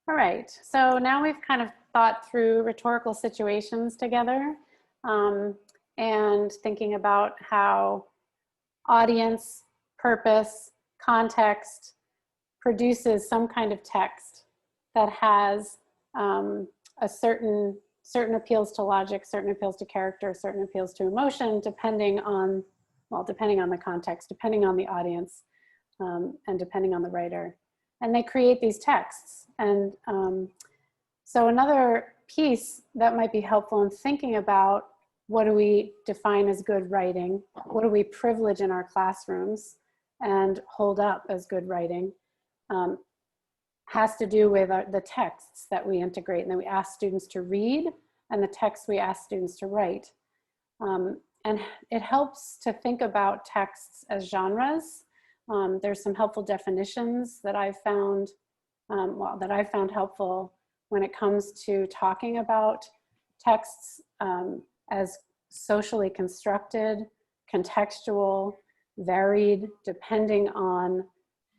All right, so now we've kind of thought through rhetorical situations together and thinking about how audience, purpose, context produces some kind of text that has a certain appeals to logic, certain appeals to character, certain appeals to emotion, depending on the context, depending on the audience, and depending on the writer. And they create these texts. And so another piece that might be helpful in thinking about what do we define as good writing, what do we privilege in our classrooms and hold up as good writing, has to do with the texts that we integrate and that we ask students to read and the texts we ask students to write. And it helps to think about texts as genres. There's some helpful definitions that I've found, helpful when it comes to talking about texts as socially constructed, contextual, varied, depending on,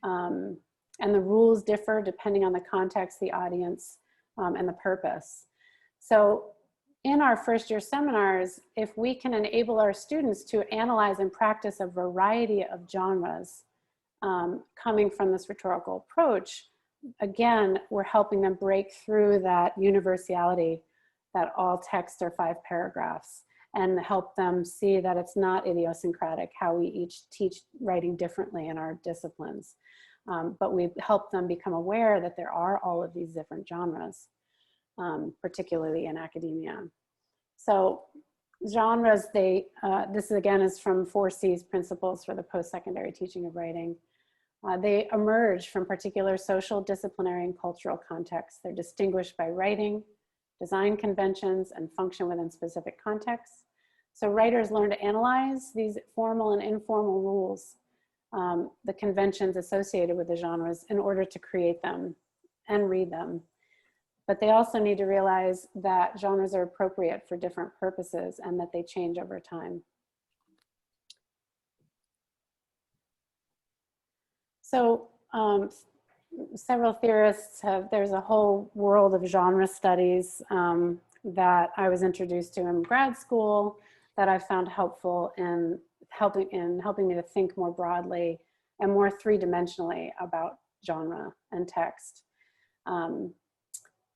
and the rules differ depending on the context, the audience, and the purpose. So in our first year seminars, if we can enable our students to analyze and practice a variety of genres coming from this rhetorical approach, again, we're helping them break through that universality that all texts are 5 paragraphs and help them see that it's not idiosyncratic how we each teach writing differently in our disciplines. But we help them become aware that there are all of these different genres, particularly in academia. So genres, this again is from 4C's Principles for the Post-Secondary Teaching of Writing. They emerge from particular social, disciplinary, and cultural contexts. They're distinguished by writing, design conventions, and function within specific contexts. So writers learn to analyze these formal and informal rules, the conventions associated with the genres, in order to create them and read them. but they also need to realize that genres are appropriate for different purposes and that they change over time. So several theorists have, there's a whole world of genre studies that I was introduced to in grad school that I found helpful in helping me to think more broadly and more three-dimensionally about genre and text.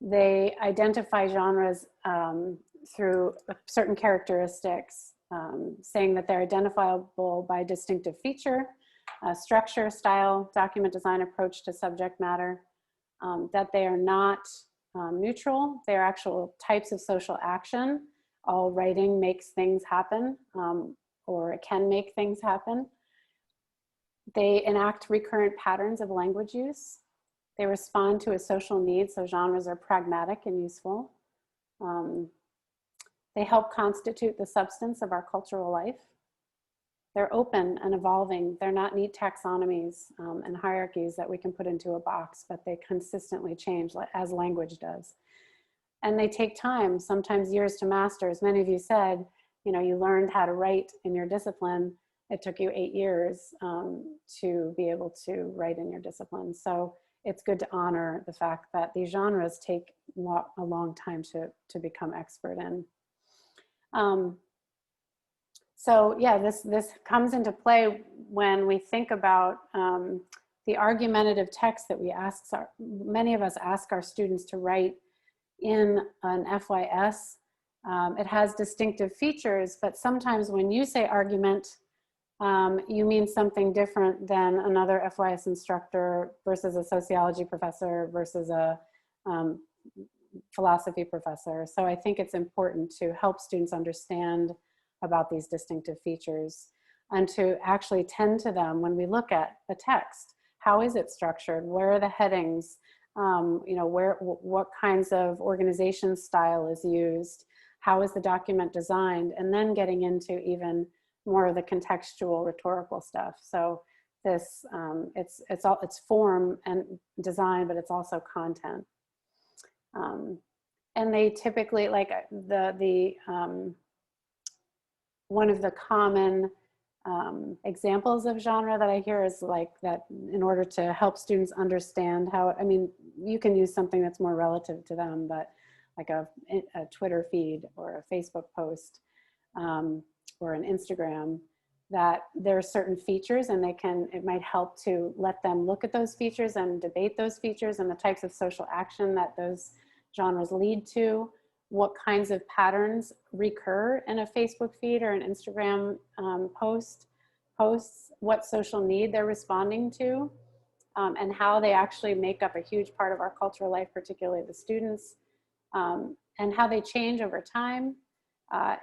They identify genres through certain characteristics, saying that they're identifiable by distinctive feature, structure, style, document design, approach to subject matter, that they are not neutral. They are actual types of social action. All writing makes things happen, or it can make things happen. They enact recurrent patterns of language use. They respond to a social need, so genres are pragmatic and useful. They help constitute the substance of our cultural life. They're open and evolving. They're not neat taxonomies and hierarchies that we can put into a box, but they consistently change as language does. And they take time, sometimes years to master. As many of you said, you know, you learned how to write in your discipline. It took you 8 years to be able to write in your discipline. So it's good to honor the fact that these genres take a long time to become expert in. So yeah, this comes into play when we think about the argumentative text that many of us ask our students to write in an FYS. It has distinctive features, but sometimes when you say argument, you mean something different than another FYS instructor versus a sociology professor versus a philosophy professor. So I think it's important to help students understand about these distinctive features and to actually tend to them when we look at the text. How is it structured? Where are the headings? You know, what kinds of organization style is used? How is the document designed? And then getting into even more of the contextual rhetorical stuff. So this, it's form and design, but it's also content. And they typically, like one of the common examples of genre that I hear is like that in order to help students understand how, I mean, you can use something that's more relative to them, but like a Twitter feed or a Facebook post or an Instagram, that there are certain features and it might help to let them look at those features and debate those features and the types of social action that those genres lead to, what kinds of patterns recur in a Facebook feed or an Instagram posts, what social need they're responding to, and how they actually make up a huge part of our cultural life, particularly the students, and how they change over time.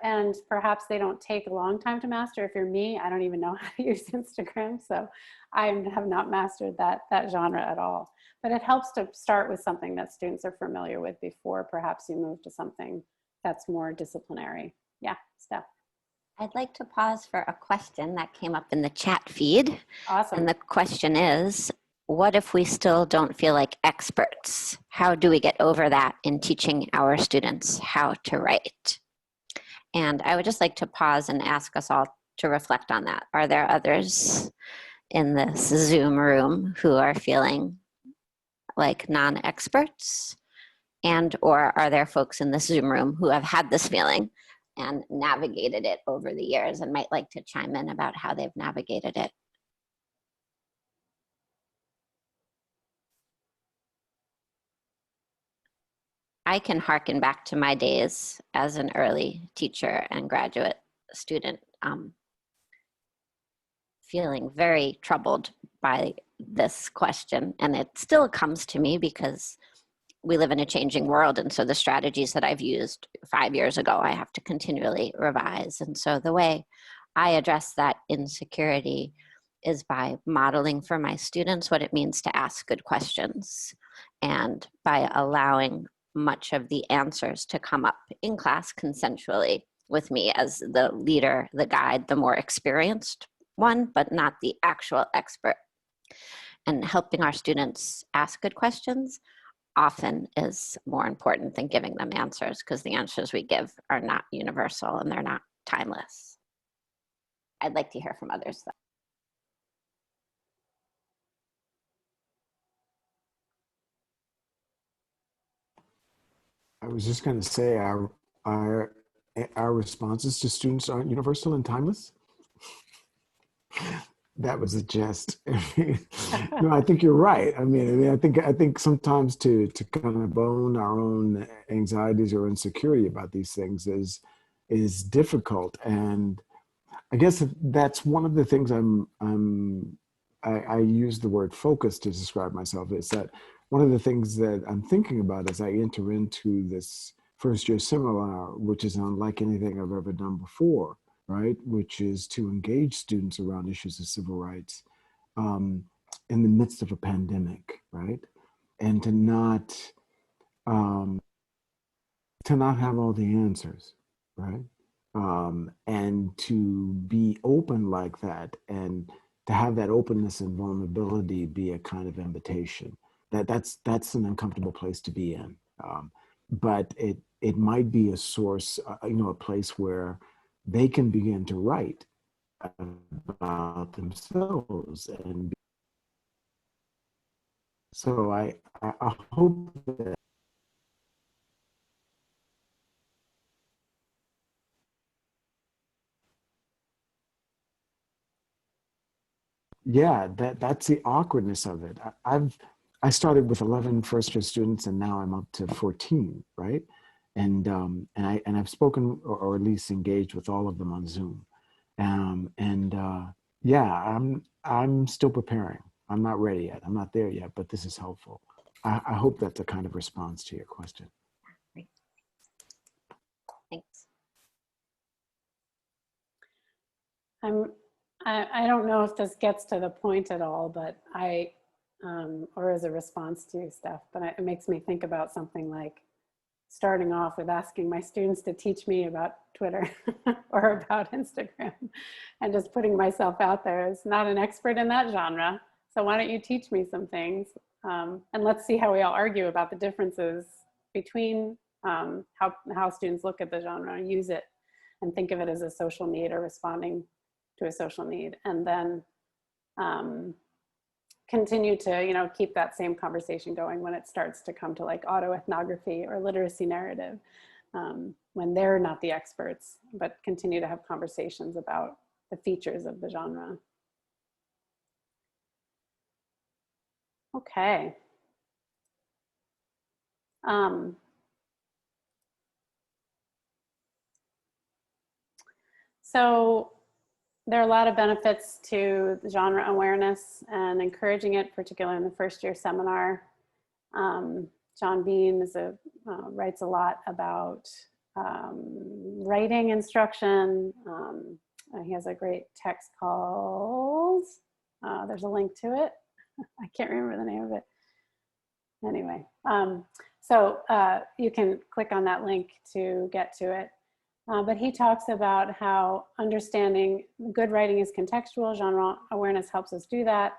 And perhaps they don't take a long time to master. If you're me, I don't even know how to use Instagram, so I have not mastered that genre at all. But it helps to start with something that students are familiar with before perhaps you move to something that's more disciplinary. Yeah, Steph. I'd like to pause for a question that came up in the chat feed. Awesome. And the question is, what if we still don't feel like experts? How do we get over that in teaching our students how to write? And I would just like to pause and ask us all to reflect on that. Are there others in this Zoom room who are feeling like non-experts? And or are there folks in this Zoom room who have had this feeling and navigated it over the years and might like to chime in about how they've navigated it? I can hearken back to my days as an early teacher and graduate student, feeling very troubled by this question. And it still comes to me because we live in a changing world. And so the strategies that I've used 5 years ago, I have to continually revise. And so the way I address that insecurity is by modeling for my students what it means to ask good questions, and by allowing much of the answers to come up in class consensually with me as the leader, the guide, the more experienced one, but not the actual expert. And helping our students ask good questions often is more important than giving them answers, because the answers we give are not universal and they're not timeless. I'd like to hear from others though. I was just going to say our responses to students aren't universal and timeless. That was a jest. No, I think you're right. I think sometimes to kind of own our own anxieties or insecurity about these things is difficult, and I guess that's one of the things I use the word focus to describe myself. Is that one of the things that I'm thinking about as I enter into this first year seminar, which is unlike anything I've ever done before, right? Which is to engage students around issues of civil rights in the midst of a pandemic, right? And to not have all the answers, right? And to be open like that, and to have that openness and vulnerability be a kind of invitation. That's an uncomfortable place to be in, but it might be a source, a place where they can begin to write about themselves. And so I hope that that's the awkwardness of it. I started with 11 first year students, and now I'm up to 14, right? And I've spoken or at least engaged with all of them on Zoom. I'm still preparing. I'm not ready yet. I'm not there yet, but this is helpful. I hope that's a kind of response to your question. Thanks. I don't know if this gets to the point at all, but or as a response to stuff, but it makes me think about something like starting off with asking my students to teach me about Twitter or about Instagram, and just putting myself out there as not an expert in that genre. So why don't you teach me some things? And let's see how we all argue about the differences between how students look at the genre, use it, and think of it as a social need or responding to a social need, and then continue to keep that same conversation going when it starts to come to like autoethnography or literacy narrative, when they're not the experts, but continue to have conversations about the features of the genre. Okay. So there are a lot of benefits to the genre awareness and encouraging it, particularly in the first year seminar. John Bean writes a lot about writing instruction. He has a great text called, there's a link to it. I can't remember the name of it. Anyway, so you can click on that link to get to it. But he talks about how understanding good writing is contextual. Genre awareness helps us do that.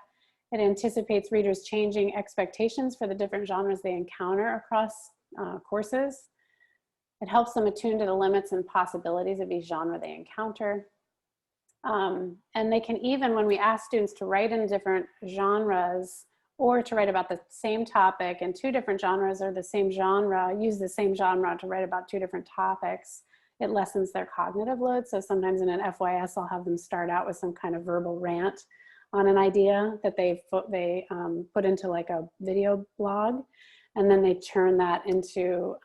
It anticipates readers changing expectations for the different genres they encounter across courses. It helps them attune to the limits and possibilities of each genre they encounter. And they can even, when we ask students to write in different genres or to write about the same topic in two different genres, or the same genre, use the same genre to write about two different topics, it lessens their cognitive load. So sometimes in an FYS, I'll have them start out with some kind of verbal rant on an idea that they put into like a video blog, and then they turn that into,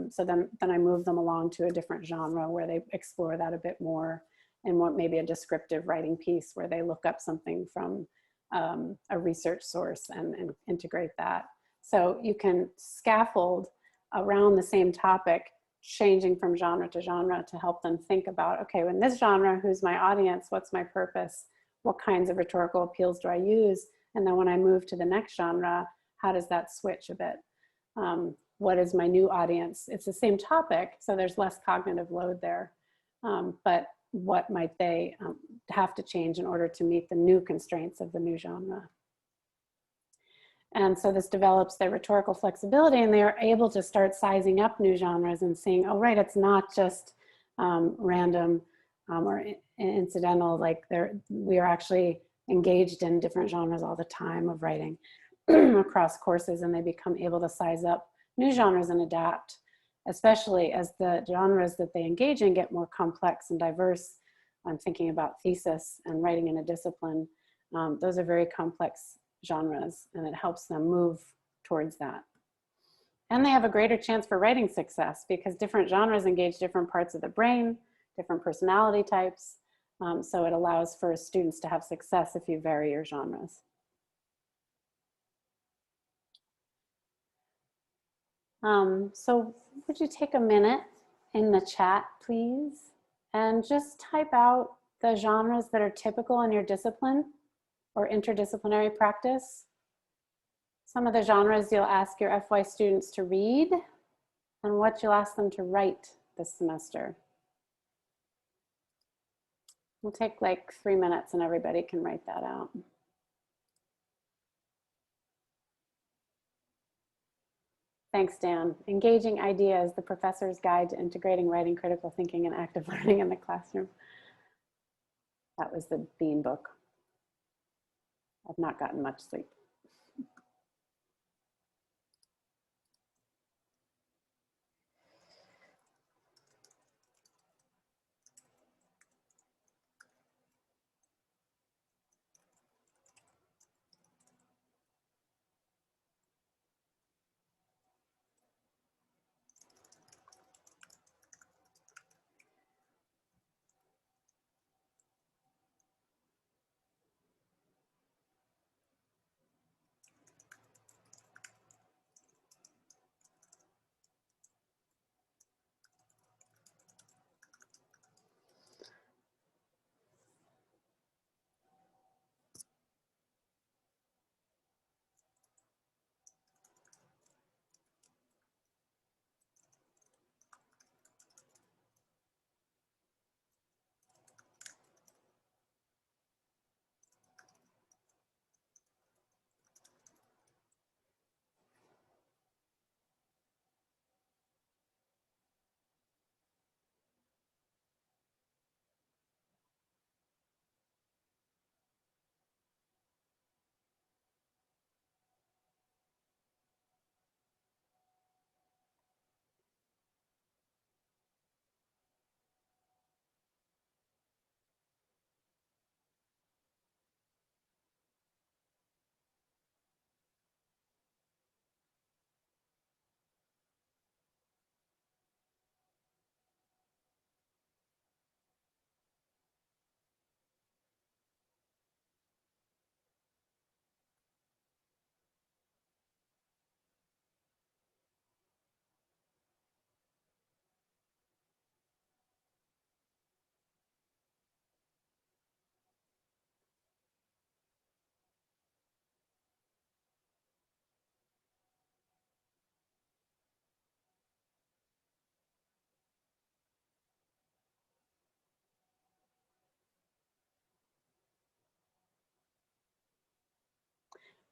so then I move them along to a different genre where they explore that a bit more, and what maybe a descriptive writing piece where they look up something from a research source and integrate that. So you can scaffold around the same topic, changing from genre to genre to help them think about, okay, in this genre, who's my audience? What's my purpose? What kinds of rhetorical appeals do I use? And then when I move to the next genre, how does that switch a bit? What is my new audience? It's the same topic, so there's less cognitive load there. But what might they have to change in order to meet the new constraints of the new genre? And so this develops their rhetorical flexibility, and they are able to start sizing up new genres and seeing, oh, right, it's not just random or incidental, like we are actually engaged in different genres all the time of writing across courses, and they become able to size up new genres and adapt, especially as the genres that they engage in get more complex and diverse. I'm thinking about thesis and writing in a discipline. Those are very complex genres, and it helps them move towards that. And they have a greater chance for writing success because different genres engage different parts of the brain, different personality types. So it allows for students to have success if you vary your genres. So would you take a minute in the chat, please, and just type out the genres that are typical in your discipline or interdisciplinary practice? Some of the genres you'll ask your FY students to read and what you'll ask them to write this semester. We'll take like 3 minutes and everybody can write that out. Thanks, Dan. Engaging Ideas, the Professor's Guide to Integrating Writing, Critical Thinking, and Active Learning in the Classroom. That was the Bean book. I've not gotten much sleep.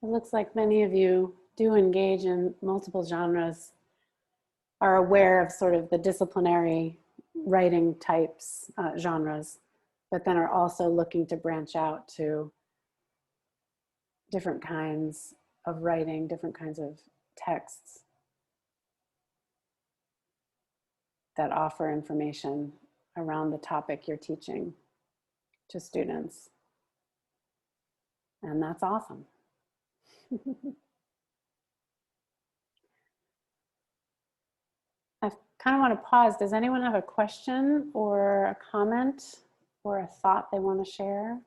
It looks like many of you do engage in multiple genres, are aware of sort of the disciplinary writing types, genres, but then are also looking to branch out to different kinds of writing, different kinds of texts that offer information around the topic you're teaching to students. And that's awesome. I kind of want to pause. Does anyone have a question or a comment or a thought they want to share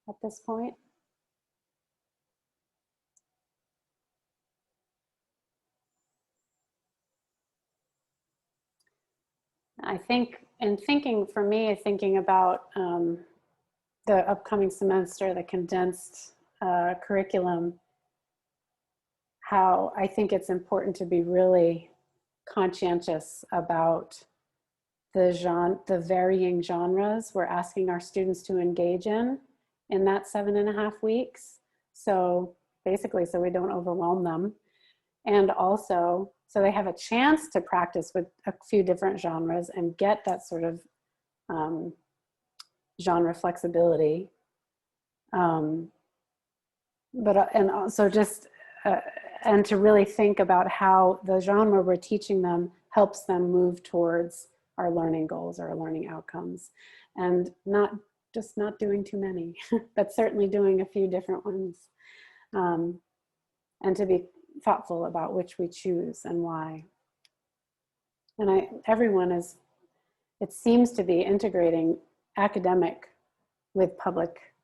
at this point? I think in thinking, for me, thinking about the upcoming semester, the condensed curriculum, how I think it's important to be really conscientious about the varying genres we're asking our students to engage in that 7.5 weeks. So basically so we don't overwhelm them. And also, so they have a chance to practice with a few different genres and get that sort of genre flexibility. And also just, and to really think about how the genre we're teaching them helps them move towards our learning goals or our learning outcomes. And not doing too many, but certainly doing a few different ones. And to be thoughtful about which we choose and why. And everyone is, it seems to be integrating academic with public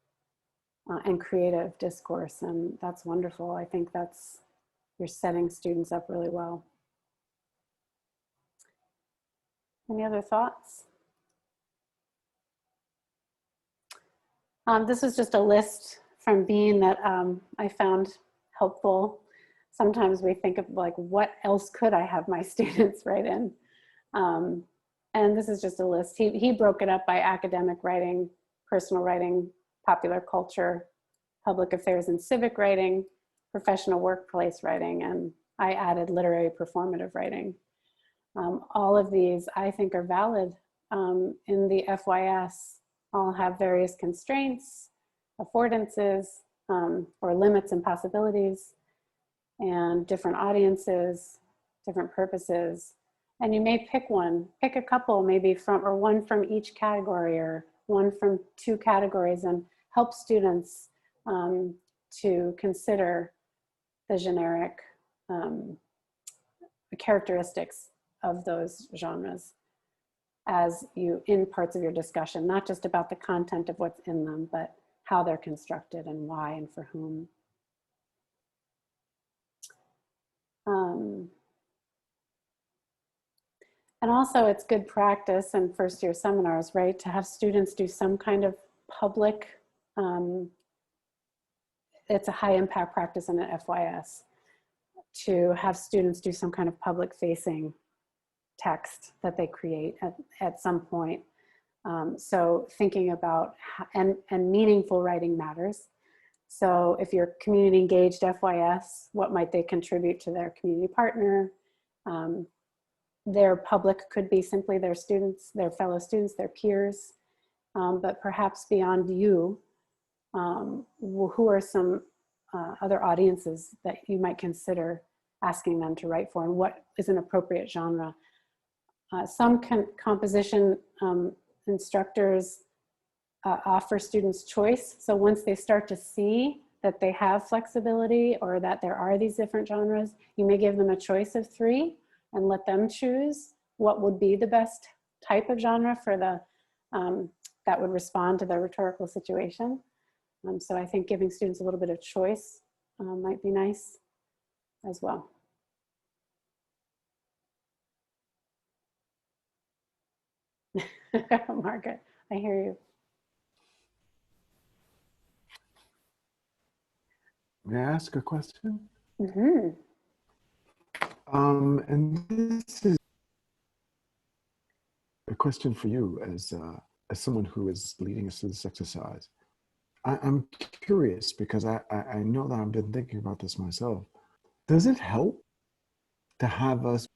and creative discourse, and that's wonderful. I think you're setting students up really well. Any other thoughts? This is just a list from Bean that I found helpful. Sometimes we think of like, what else could I have my students write in? And this is just a list. He broke it up by academic writing, personal writing, popular culture, public affairs and civic writing, professional workplace writing, and I added literary performative writing. All of these I think are valid in the FYS. All have various constraints, affordances, or limits and possibilities, and different audiences, different purposes. And you may pick a couple maybe or one from each category or one from two categories, and help students to consider the generic characteristics of those genres as in parts of your discussion, not just about the content of what's in them, but how they're constructed and why and for whom. And also it's good practice in first year seminars, right, to have students do some kind of public, it's a high impact practice in an FYS, to have students do some kind of public facing text that they create at some point. So thinking about, and meaningful writing matters. So if you're community engaged FYS, what might they contribute to their community partner? Their public could be simply their students, their fellow students, their peers, but perhaps beyond you, who are some other audiences that you might consider asking them to write for, and what is an appropriate genre? Some composition instructors offer students choice. So once they start to see that they have flexibility or that there are these different genres, you may give them a choice of 3 and let them choose what would be the best type of genre for that would respond to their rhetorical situation. So I think giving students a little bit of choice might be nice as well. Margaret, I hear you. May I ask a question? Mm-hmm. And this is a question for you as someone who is leading us through this exercise. I'm curious because I know that I've been thinking about this myself. Does it help to have us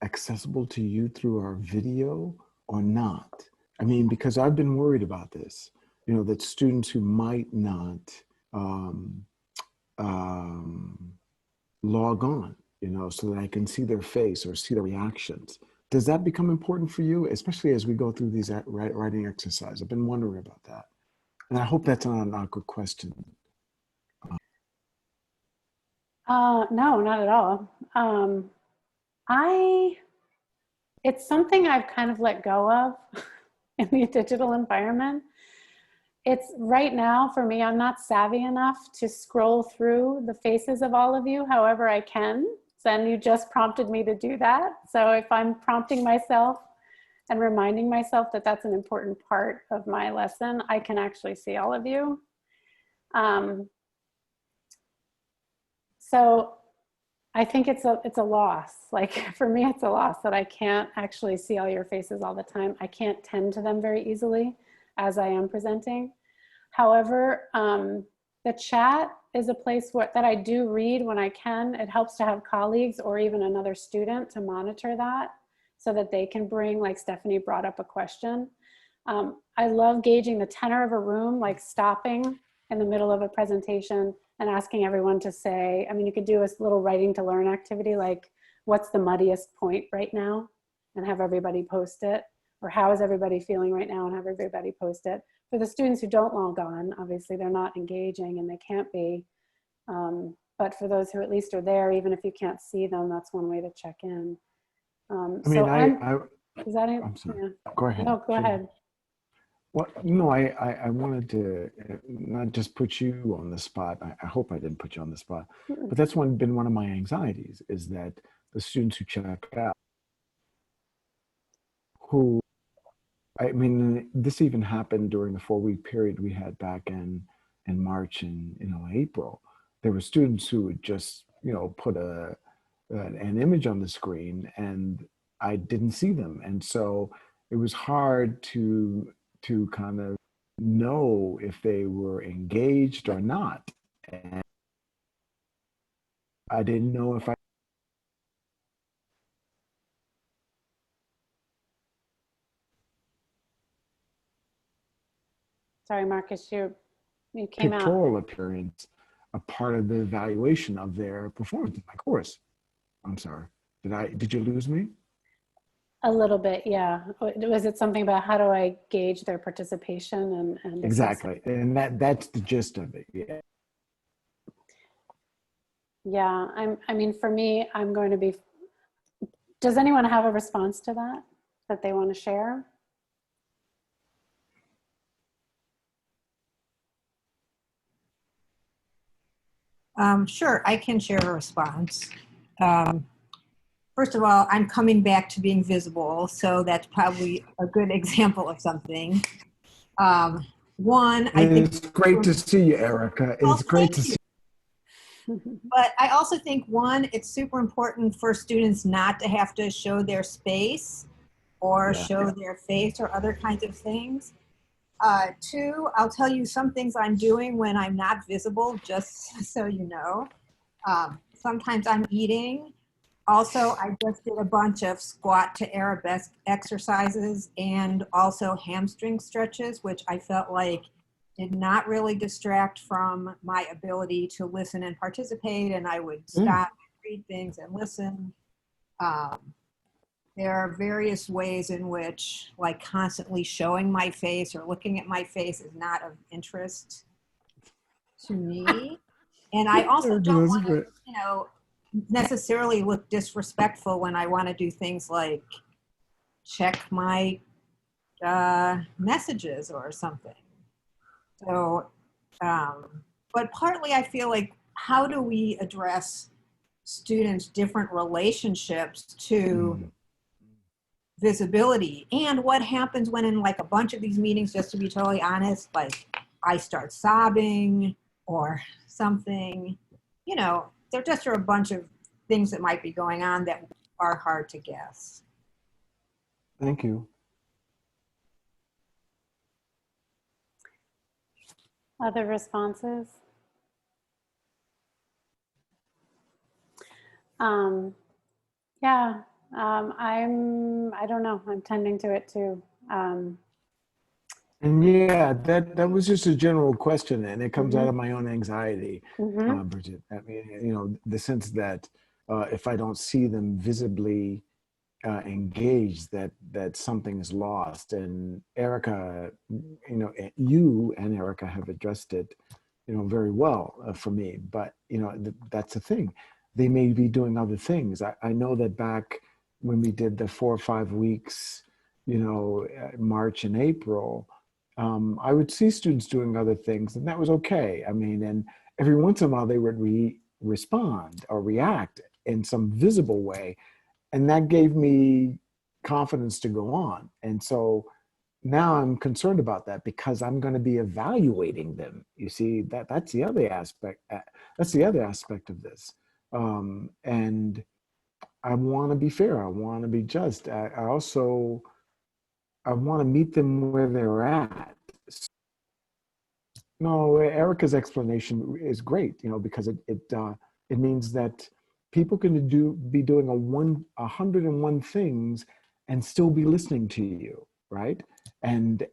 accessible to you through our video or not? I mean, because I've been worried about this, you know, that students who might not log on, you know, so that I can see their face or see their reactions. Does that become important for you, especially as we go through these writing exercises? I've been wondering about that. And I hope that's not an awkward question. No, not at all. It's something I've kind of let go of in the digital environment. It's right now for me, I'm not savvy enough to scroll through the faces of all of you however I can. And you just prompted me to do that. So if I'm prompting myself and reminding myself that that's an important part of my lesson, I can actually see all of you. So I think it's a loss. Like for me, it's a loss that I can't actually see all your faces all the time. I can't tend to them very easily as I am presenting. However, The chat is a place that I do read when I can. It helps to have colleagues or even another student to monitor that so that they can bring, like Stephanie brought up a question. I love gauging the tenor of a room, like stopping in the middle of a presentation and asking everyone to say, I mean, you could do a little writing to learn activity, like what's the muddiest point right now, and have everybody post it, or how is everybody feeling right now, and have everybody post it. For the students who don't log on, obviously they're not engaging and they can't be, but for those who at least are there, even if you can't see them, that's one way to check in. I mean, so is that it? I'm sorry. Yeah. Go ahead. No, go ahead. Well, no, I wanted to not just put you on the spot. I hope I didn't put you on the spot, but that's been one of my anxieties, is that the students who check out, who, I mean, this even happened during the 4-week period we had back in March and April. There were students who would just put an image on the screen and I didn't see them, and so it was hard to kind of know if they were engaged or not. And I didn't know if I Sorry, Marcus, you came out. pictorial appearance a part of the evaluation of their performance in my course. I'm sorry. Did you lose me? A little bit, yeah. Was it something about how do I gauge their participation and Exactly, and that's the gist of it. Yeah. Yeah, I mean, for me, I'm going to be. Does anyone have a response to that they want to share? Sure, I can share a response. First of all, I'm coming back to being visible, so that's probably a good example of something. One, I think it's great to see you, Erica. It's great to see you. But I also think, one, it's super important for students not to have to show their space or show their face or other kinds of things. Two, I'll tell you some things I'm doing when I'm not visible, just so you know. Sometimes I'm eating. Also, I just did a bunch of squat to arabesque exercises and also hamstring stretches, which I felt like did not really distract from my ability to listen and participate. And I would stop, read things and listen. There are various ways in which, like, constantly showing my face or looking at my face is not of interest to me. And I also don't want to, necessarily look disrespectful when I want to do things like check my messages or something. So, but partly I feel like, how do we address students' different relationships to visibility, and what happens when in like a bunch of these meetings, just to be totally honest, like I start sobbing or something, there just are a bunch of things that might be going on that are hard to guess. Thank you. Other responses? Yeah, I don't know, I'm tending to it too. And yeah, that was just a general question, and it comes out of my own anxiety, Bridget. I mean, the sense that if I don't see them visibly engaged, that something is lost. And Erica, you and Erica have addressed it, very well for me. But that's the thing; they may be doing other things. I know that back when we did the 4 or 5 weeks, March and April. I would see students doing other things, and that was okay. I mean, and every once in a while they would respond or react in some visible way, and that gave me confidence to go on. And so now I'm concerned about that because I'm going to be evaluating them. You see, that's the other aspect. That's the other aspect of this, and I want to be fair. I want to be just. I want to meet them where they're at. No, Erica's explanation is great, you know, because it means that people can be doing 101 things and still be listening to you, right? And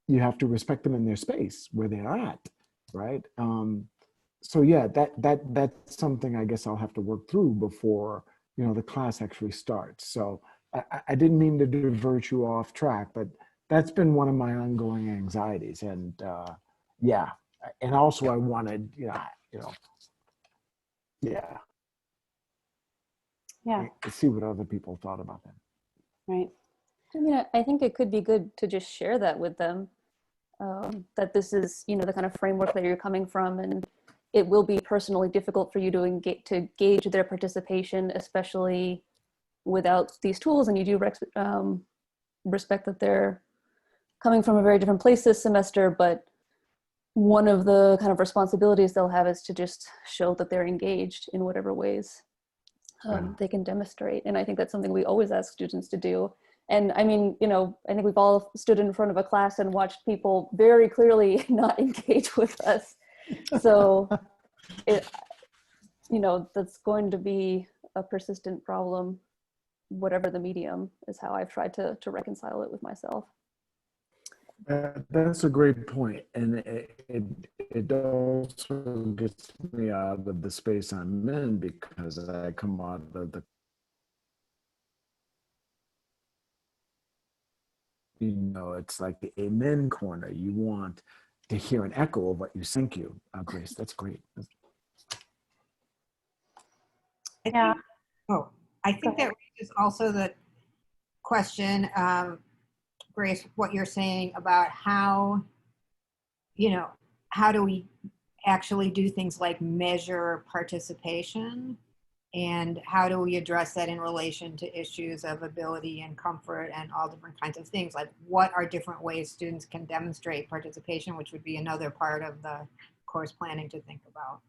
you have to respect them in their space where they're at, right? So yeah, that's something I guess I'll have to work through before, you know, the class actually starts. So I didn't mean to divert you off track, but that's been one of my ongoing anxieties. And yeah, and also I wanted, yeah, to see what other people thought about that. Right. I mean, I think it could be good to just share that with them, that this is, you know, the kind of framework that you're coming from, and it will be personally difficult for you to gauge their participation, especially without these tools. And you do respect that they're coming from a very different place this semester, but one of the kind of responsibilities they'll have is to just show that they're engaged in whatever ways they can demonstrate. And I think that's something we always ask students to do. And I mean, you know, I think we've all stood in front of a class and watched people very clearly not engage with us. So, you know, that's going to be a persistent problem, whatever the medium, is how I've tried to reconcile it with myself. That's a great point, and it also gets me out of the space I'm in, because I come out of the, you know, it's like the amen corner. You want to hear an echo of what you think. Grace, that's great. Yeah. I think that raises also the question, Grace, what you're saying about how, you know, how do we actually do things like measure participation, and how do we address that in relation to issues of ability and comfort and all different kinds of things? Like, what are different ways students can demonstrate participation, which would be another part of the course planning to think about.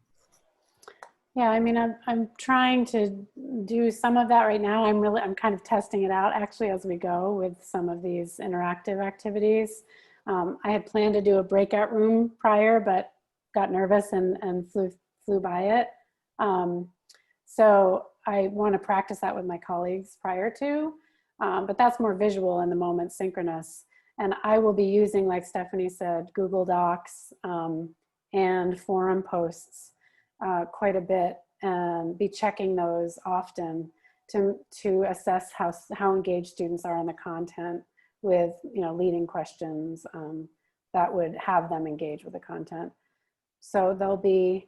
Yeah, I mean, I'm trying to do some of that right now. I'm kind of testing it out actually as we go with some of these interactive activities. I had planned to do a breakout room prior, but got nervous and flew by it. So I want to practice that with my colleagues prior to, but that's more visual in the moment, synchronous. And I will be using, like Stephanie said, Google Docs and forum posts quite a bit, and be checking those often to assess how engaged students are in the content with, you know, leading questions that would have them engage with the content. So they'll be,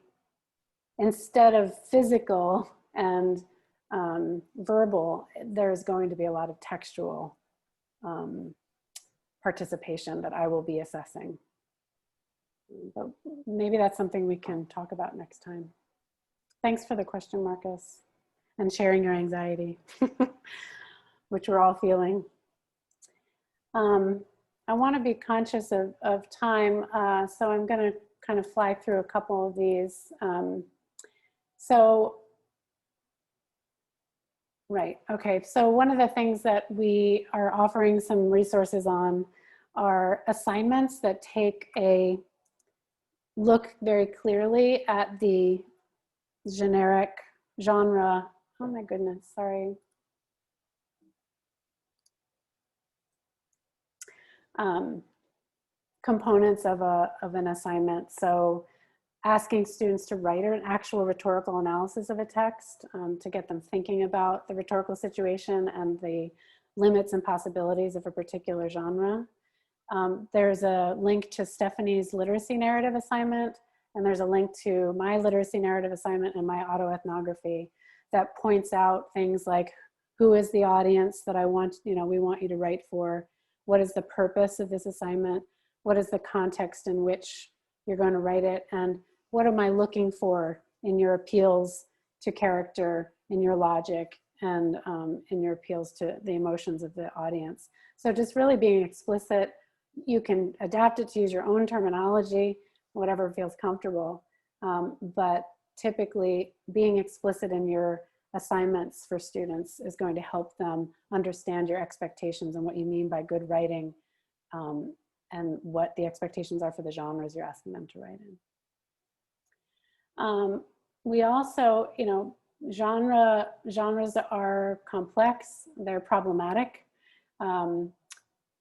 instead of physical and verbal, there's going to be a lot of textual participation that I will be assessing. But maybe that's something we can talk about next time. Thanks for the question, Marcus, and sharing your anxiety, which we're all feeling. I want to be conscious of time, so I'm going to kind of fly through a couple of these. Right, okay, so one of the things that we are offering some resources on are assignments that take a look very clearly at the generic genre, oh my goodness, sorry. Components of an assignment. So asking students to write an actual rhetorical analysis of a text to get them thinking about the rhetorical situation and the limits and possibilities of a particular genre. There's a link to Stephanie's literacy narrative assignment, and there's a link to my literacy narrative assignment and my autoethnography that points out things like, who is the audience that I want, you know, we want you to write for? What is the purpose of this assignment? What is the context in which you're going to write it? And what am I looking for in your appeals to character, in your logic, and in your appeals to the emotions of the audience? So just really being explicit. You can adapt it to use your own terminology, whatever feels comfortable. But typically being explicit in your assignments for students is going to help them understand your expectations and what you mean by good writing, what the expectations are for the genres you're asking them to write in. We also, genres are complex, they're problematic.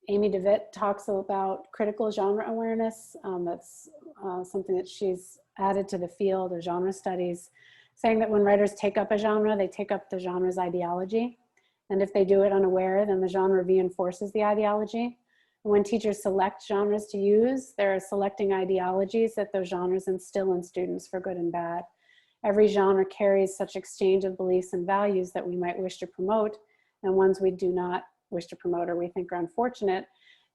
Amy DeWitt talks about critical genre awareness. That's something that she's added to the field of genre studies, saying that when writers take up a genre, they take up the genre's ideology. And if they do it unaware, then the genre reinforces the ideology. When teachers select genres to use, they're selecting ideologies that those genres instill in students for good and bad. Every genre carries such exchange of beliefs and values that we might wish to promote, and ones we do not wish to promote or we think are unfortunate.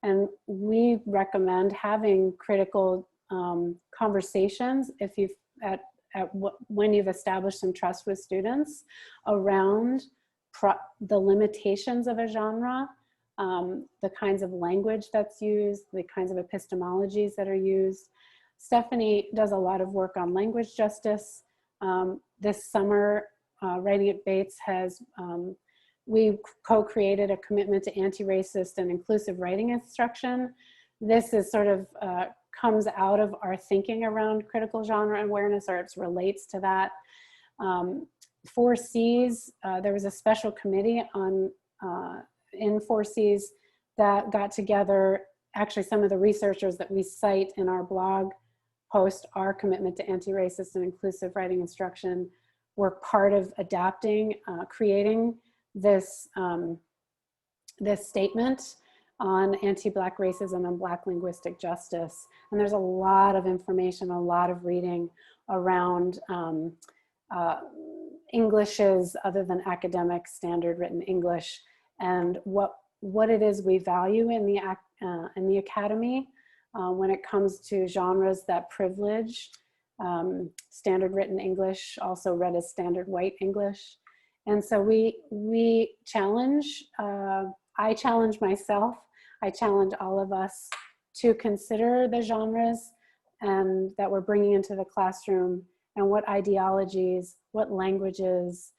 And we recommend having critical conversations if you've when you've established some trust with students around the limitations of a genre, the kinds of language that's used, the kinds of epistemologies that are used. Stephanie does a lot of work on language justice. This summer, Writing at Bates we co-created a commitment to anti-racist and inclusive writing instruction. This is sort of comes out of our thinking around critical genre awareness, or it relates to that. 4Cs, there was a special committee in 4Cs that got together, actually some of the researchers that we cite in our blog post, our commitment to anti-racist and inclusive writing instruction, were part of adapting, creating this, this statement on anti-Black racism and Black linguistic justice. And there's a lot of information, a lot of reading around Englishes other than academic standard written English, and what it is we value in the academy when it comes to genres that privilege standard written English, also read as standard white English. And so we challenge, I challenge myself, I challenge all of us to consider the genres and that we're bringing into the classroom, and what ideologies, what languages,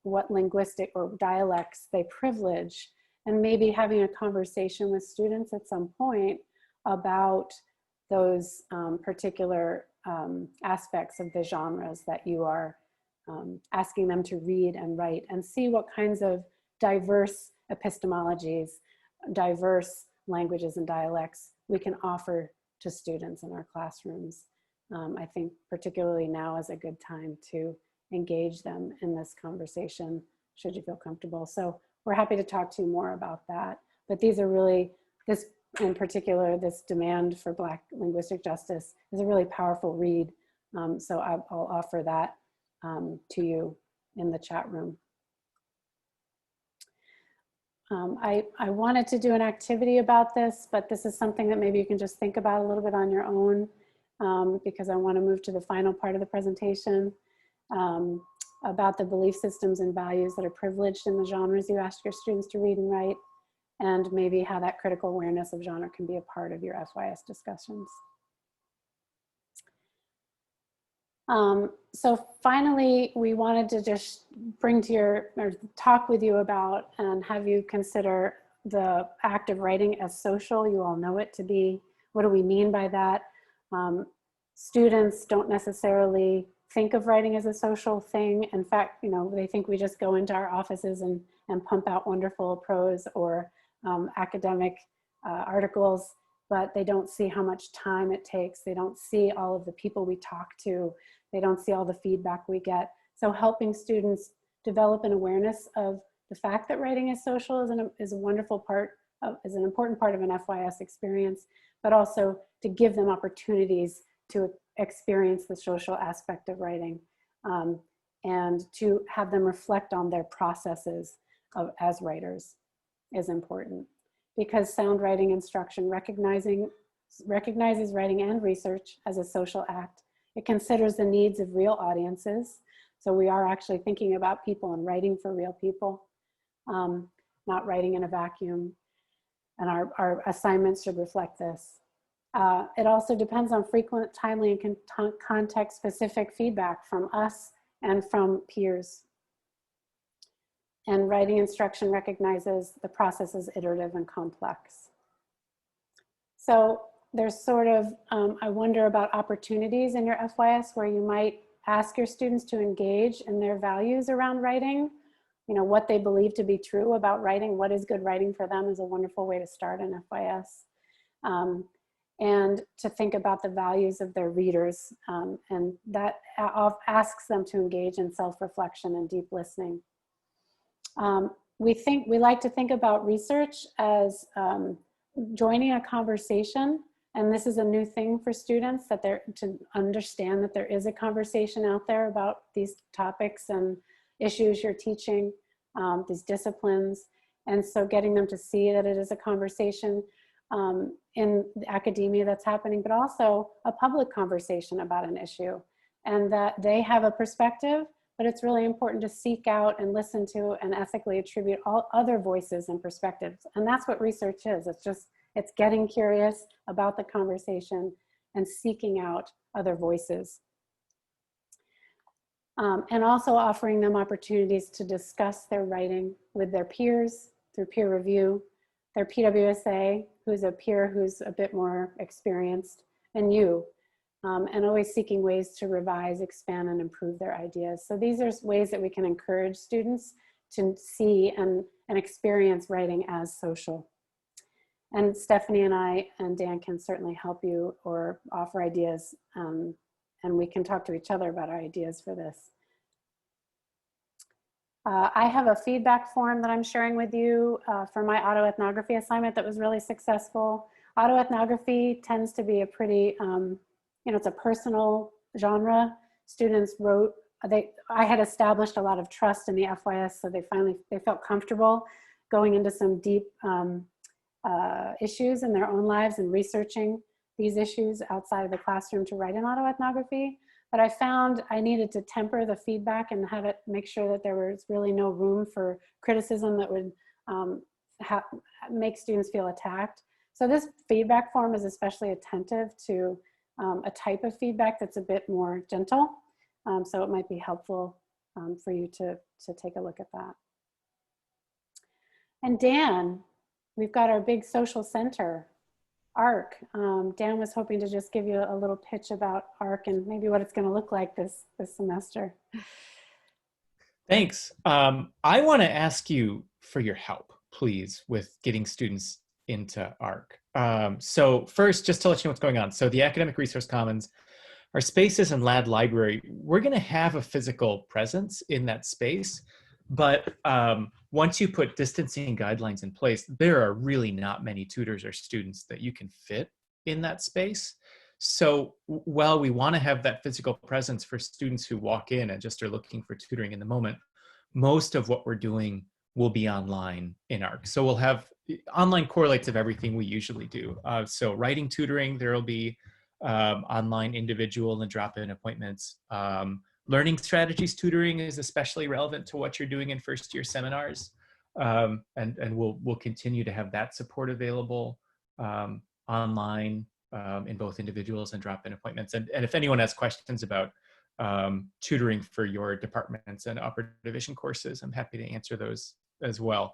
what linguistic or dialects they privilege, and maybe having a conversation with students at some point about those particular aspects of the genres that you are asking them to read and write, and see what kinds of diverse epistemologies, diverse languages and dialects we can offer to students in our classrooms. I think particularly now is a good time to engage them in this conversation, should you feel comfortable. So we're happy to talk to you more about that. But these are really, this in particular, this demand for Black linguistic justice is a really powerful read. So I'll offer that to you in the chat room. I wanted to do an activity about this, but this is something that maybe you can just think about a little bit on your own, because I want to move to the final part of the presentation about the belief systems and values that are privileged in the genres you ask your students to read and write, and maybe how that critical awareness of genre can be a part of your FYS discussions. So finally, we wanted to just bring to or talk with you about and have you consider the act of writing as social. You all know it to be. What do we mean by that? Students don't necessarily think of writing as a social thing. In fact, they think we just go into our offices and pump out wonderful prose or academic articles, but they don't see how much time it takes. They don't see all of the people we talk to. They don't see all the feedback we get. So helping students develop an awareness of the fact that writing is social is a wonderful part is an important part of an FYS experience, but also to give them opportunities to experience the social aspect of writing, and to have them reflect on their processes as writers is important, because sound writing instruction recognizes writing and research as a social act. It considers the needs of real audiences. So we are actually thinking about people and writing for real people, not writing in a vacuum. And our assignments should reflect this. It also depends on frequent, timely, and context-specific feedback from us and from peers. And writing instruction recognizes the process as iterative and complex. So there's sort of, I wonder about opportunities in your FYS where you might ask your students to engage in their values around writing, you know, what they believe to be true about writing, what is good writing for them is a wonderful way to start an FYS. And to think about the values of their readers, and that asks them to engage in self-reflection and deep listening. We like to think about research as joining a conversation, and this is a new thing for students, that they're to understand that there is a conversation out there about these topics and issues you're teaching, these disciplines, and so getting them to see that it is a conversation in academia that's happening, but also a public conversation about an issue, and that they have a perspective, but it's really important to seek out and listen to and ethically attribute all other voices and perspectives. And that's what research is. It's getting curious about the conversation and seeking out other voices. And also offering them opportunities to discuss their writing with their peers through peer review, their PWSA, who's a peer who's a bit more experienced, and you. And always seeking ways to revise, expand, and improve their ideas. So these are ways that we can encourage students to see and experience writing as social. And Stephanie and I and Dan can certainly help you or offer ideas, and we can talk to each other about our ideas for this. I have a feedback form that I'm sharing with you for my autoethnography assignment that was really successful. Autoethnography tends to be a pretty, you know, it's a personal genre. Students wrote, I had established a lot of trust in the FYS, so they felt comfortable going into some deep issues in their own lives and researching these issues outside of the classroom to write an autoethnography. But I found I needed to temper the feedback and have it make sure that there was really no room for criticism that would make students feel attacked. So this feedback form is especially attentive to a type of feedback that's a bit more gentle. So it might be helpful for you to take a look at that. And Dan, we've got our big social center, ARC. Dan was hoping to just give you a little pitch about ARC and maybe what it's going to look like this semester. Thanks. I want to ask you for your help, please, with getting students into ARC. So first, just to let you know what's going on. So the Academic Resource Commons, our spaces and lab library, we're going to have a physical presence in that space. But once you put distancing guidelines in place, there are really not many tutors or students that you can fit in that space. So while we want to have that physical presence for students who walk in and just are looking for tutoring in the moment, most of what we're doing will be online in ARC. So we'll have online correlates of everything we usually do. So writing tutoring, there will be online individual and drop-in appointments. Learning strategies tutoring is especially relevant to what you're doing in first-year seminars. And we'll continue to have that support available online in both individuals and drop-in appointments. And if anyone has questions about tutoring for your departments and upper division courses, I'm happy to answer those as well.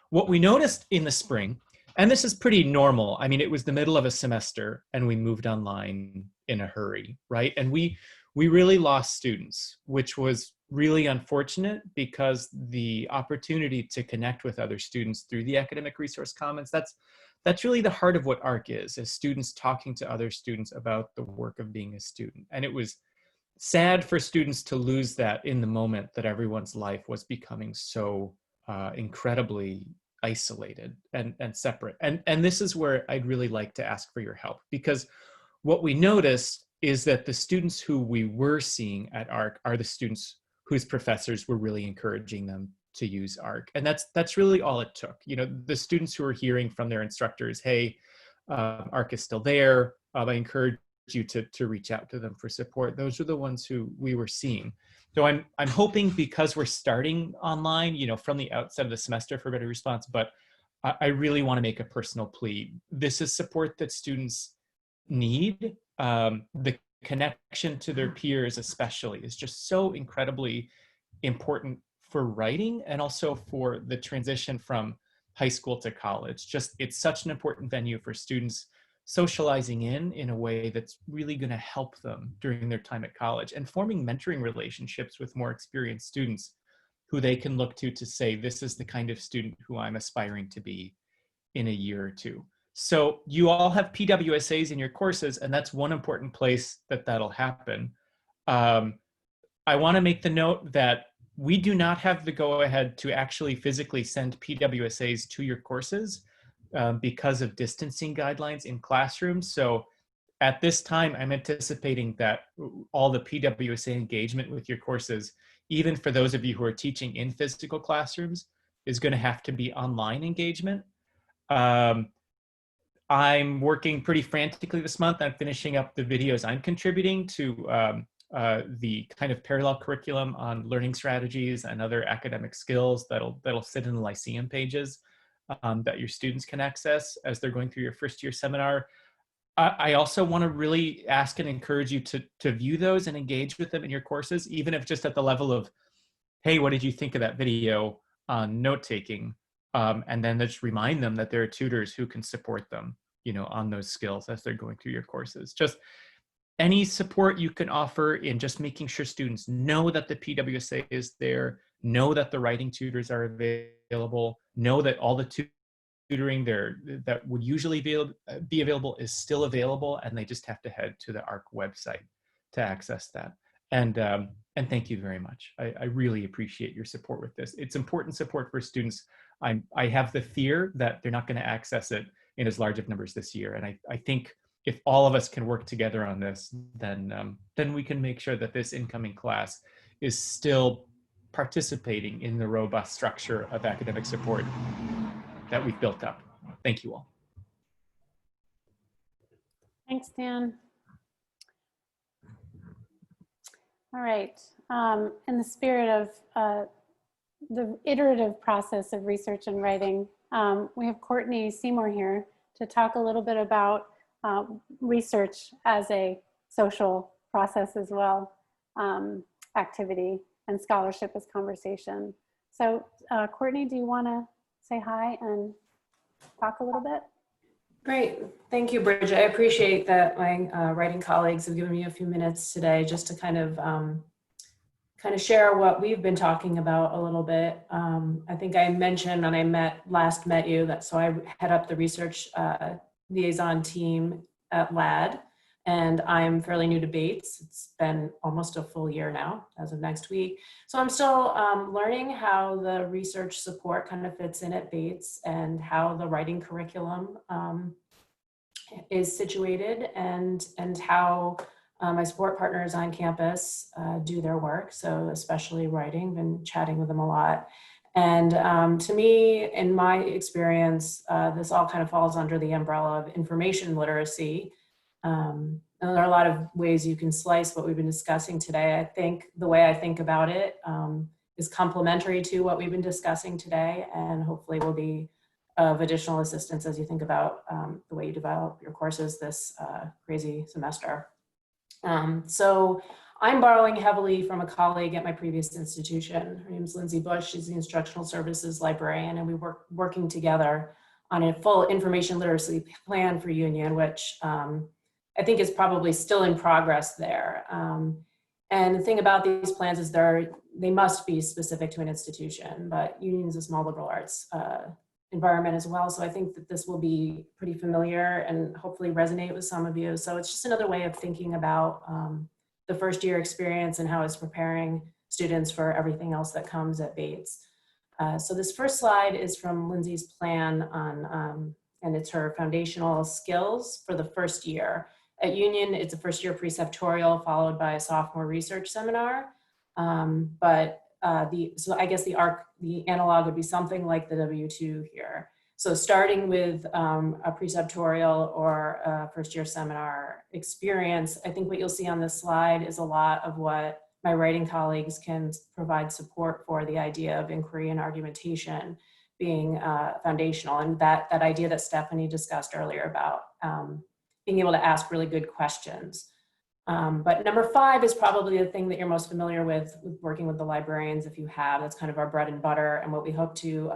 What we noticed in the spring, and this is pretty normal. I mean, it was the middle of a semester and we moved online in a hurry, right? And we really lost students, which was really unfortunate because the opportunity to connect with other students through the Academic Resource Commons, that's really the heart of what ARC is students talking to other students about the work of being a student. And it was sad for students to lose that in the moment that everyone's life was becoming so incredibly isolated and separate. And this is where I'd really like to ask for your help, because what we noticed is that the students who we were seeing at ARC are the students whose professors were really encouraging them to use ARC. And that's really all it took. You know, the students who are hearing from their instructors, hey, ARC is still there. I encourage you to reach out to them for support. Those are the ones who we were seeing. So I'm hoping, because we're starting online, you know, from the outset of the semester, for a better response, but I really want to make a personal plea. This is support that students need. The connection to their peers especially is just so incredibly important for writing and also for the transition from high school to college. Just, it's such an important venue for students socializing in a way that's really going to help them during their time at college, and forming mentoring relationships with more experienced students who they can look to say, this is the kind of student who I'm aspiring to be in a year or two. So you all have PWSAs in your courses, and that's one important place that that'll happen. I want to make the note that we do not have the go-ahead to actually physically send PWSAs to your courses because of distancing guidelines in classrooms. So at this time, I'm anticipating that all the PWSA engagement with your courses, even for those of you who are teaching in physical classrooms, is going to have to be online engagement. I'm working pretty frantically this month. I'm finishing up the videos I'm contributing to the kind of parallel curriculum on learning strategies and other academic skills that'll sit in the Lyceum pages that your students can access as they're going through your first year seminar. I also want to really ask and encourage you to view those and engage with them in your courses, even if just at the level of, hey, what did you think of that video on note-taking? And then just remind them that there are tutors who can support them, on those skills as they're going through your courses. Just any support you can offer in just making sure students know that the PWSA is there, know that the writing tutors are available, know that all the tutoring there that would usually be available is still available, and they just have to head to the ARC website to access that. And thank you very much. I really appreciate your support with this. It's important support for students. I have the fear that they're not going to access it in as large of numbers this year. And I think if all of us can work together on this, then we can make sure that this incoming class is still participating in the robust structure of academic support that we've built up. Thank you all. Thanks, Dan. All right. In the spirit of the iterative process of research and writing, we have Courtney Seymour here to talk a little bit about research as a social process as well, activity, and scholarship as conversation. So Courtney, do you want to say hi and talk a little bit? Great. Thank you, Bridget. I appreciate that my writing colleagues have given me a few minutes today just to kind of share what we've been talking about a little bit. I think I mentioned when I last met you that so I head up the research liaison team at LAD, and I'm fairly new to Bates. It's been almost a full year now as of next week. So I'm still learning how the research support kind of fits in at Bates and how the writing curriculum is situated and how my support partners on campus do their work. So especially writing, been chatting with them a lot. And to me, in my experience, this all kind of falls under the umbrella of information literacy. And there are a lot of ways you can slice what we've been discussing today. I think the way I think about it is complementary to what we've been discussing today, and hopefully will be of additional assistance as you think about the way you develop your courses this crazy semester. So I'm borrowing heavily from a colleague at my previous institution. Her name's Lindsay Bush. She's the instructional services librarian, and we were working together on a full information literacy plan for Union, which I think is probably still in progress there. And the thing about these plans is they must be specific to an institution, but Union is a small liberal arts environment as well. So I think that this will be pretty familiar and hopefully resonate with some of you. So it's just another way of thinking about the first year experience and how it's preparing students for everything else that comes at Bates. So this first slide is from Lindsay's plan on, and it's her foundational skills for the first year. At Union, it's a first year preceptorial followed by a sophomore research seminar. So I guess the analog would be something like the W2 here. So starting with a preceptorial or a first year seminar experience, I think what you'll see on this slide is a lot of what my writing colleagues can provide support for, the idea of inquiry and argumentation being foundational, and that idea that Stephanie discussed earlier about being able to ask really good questions. But number 5 is probably the thing that you're most familiar with working with the librarians, if you have. That's kind of our bread and butter, and what we hope to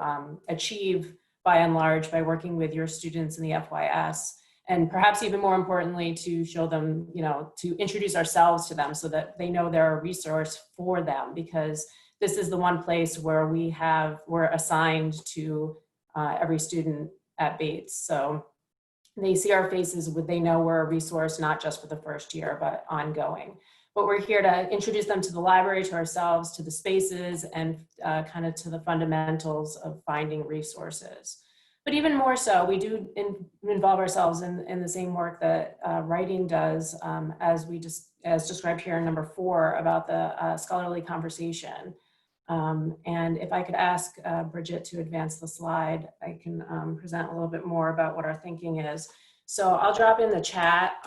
achieve by and large by working with your students in the FYS and perhaps even more importantly, to show them, you know, to introduce ourselves to them so that they know they're a resource for them, because this is the one place where we're assigned to every student at Bates. So they see our faces, they know we're a resource, not just for the first year, but ongoing. But we're here to introduce them to the library, to ourselves, to the spaces, and kind of to the fundamentals of finding resources. But even more so, we do involve ourselves in the same work that writing does, as described here in number 4 about the scholarly conversation. And if I could ask Bridget to advance the slide, I can present a little bit more about what our thinking is. So I'll drop in the chat.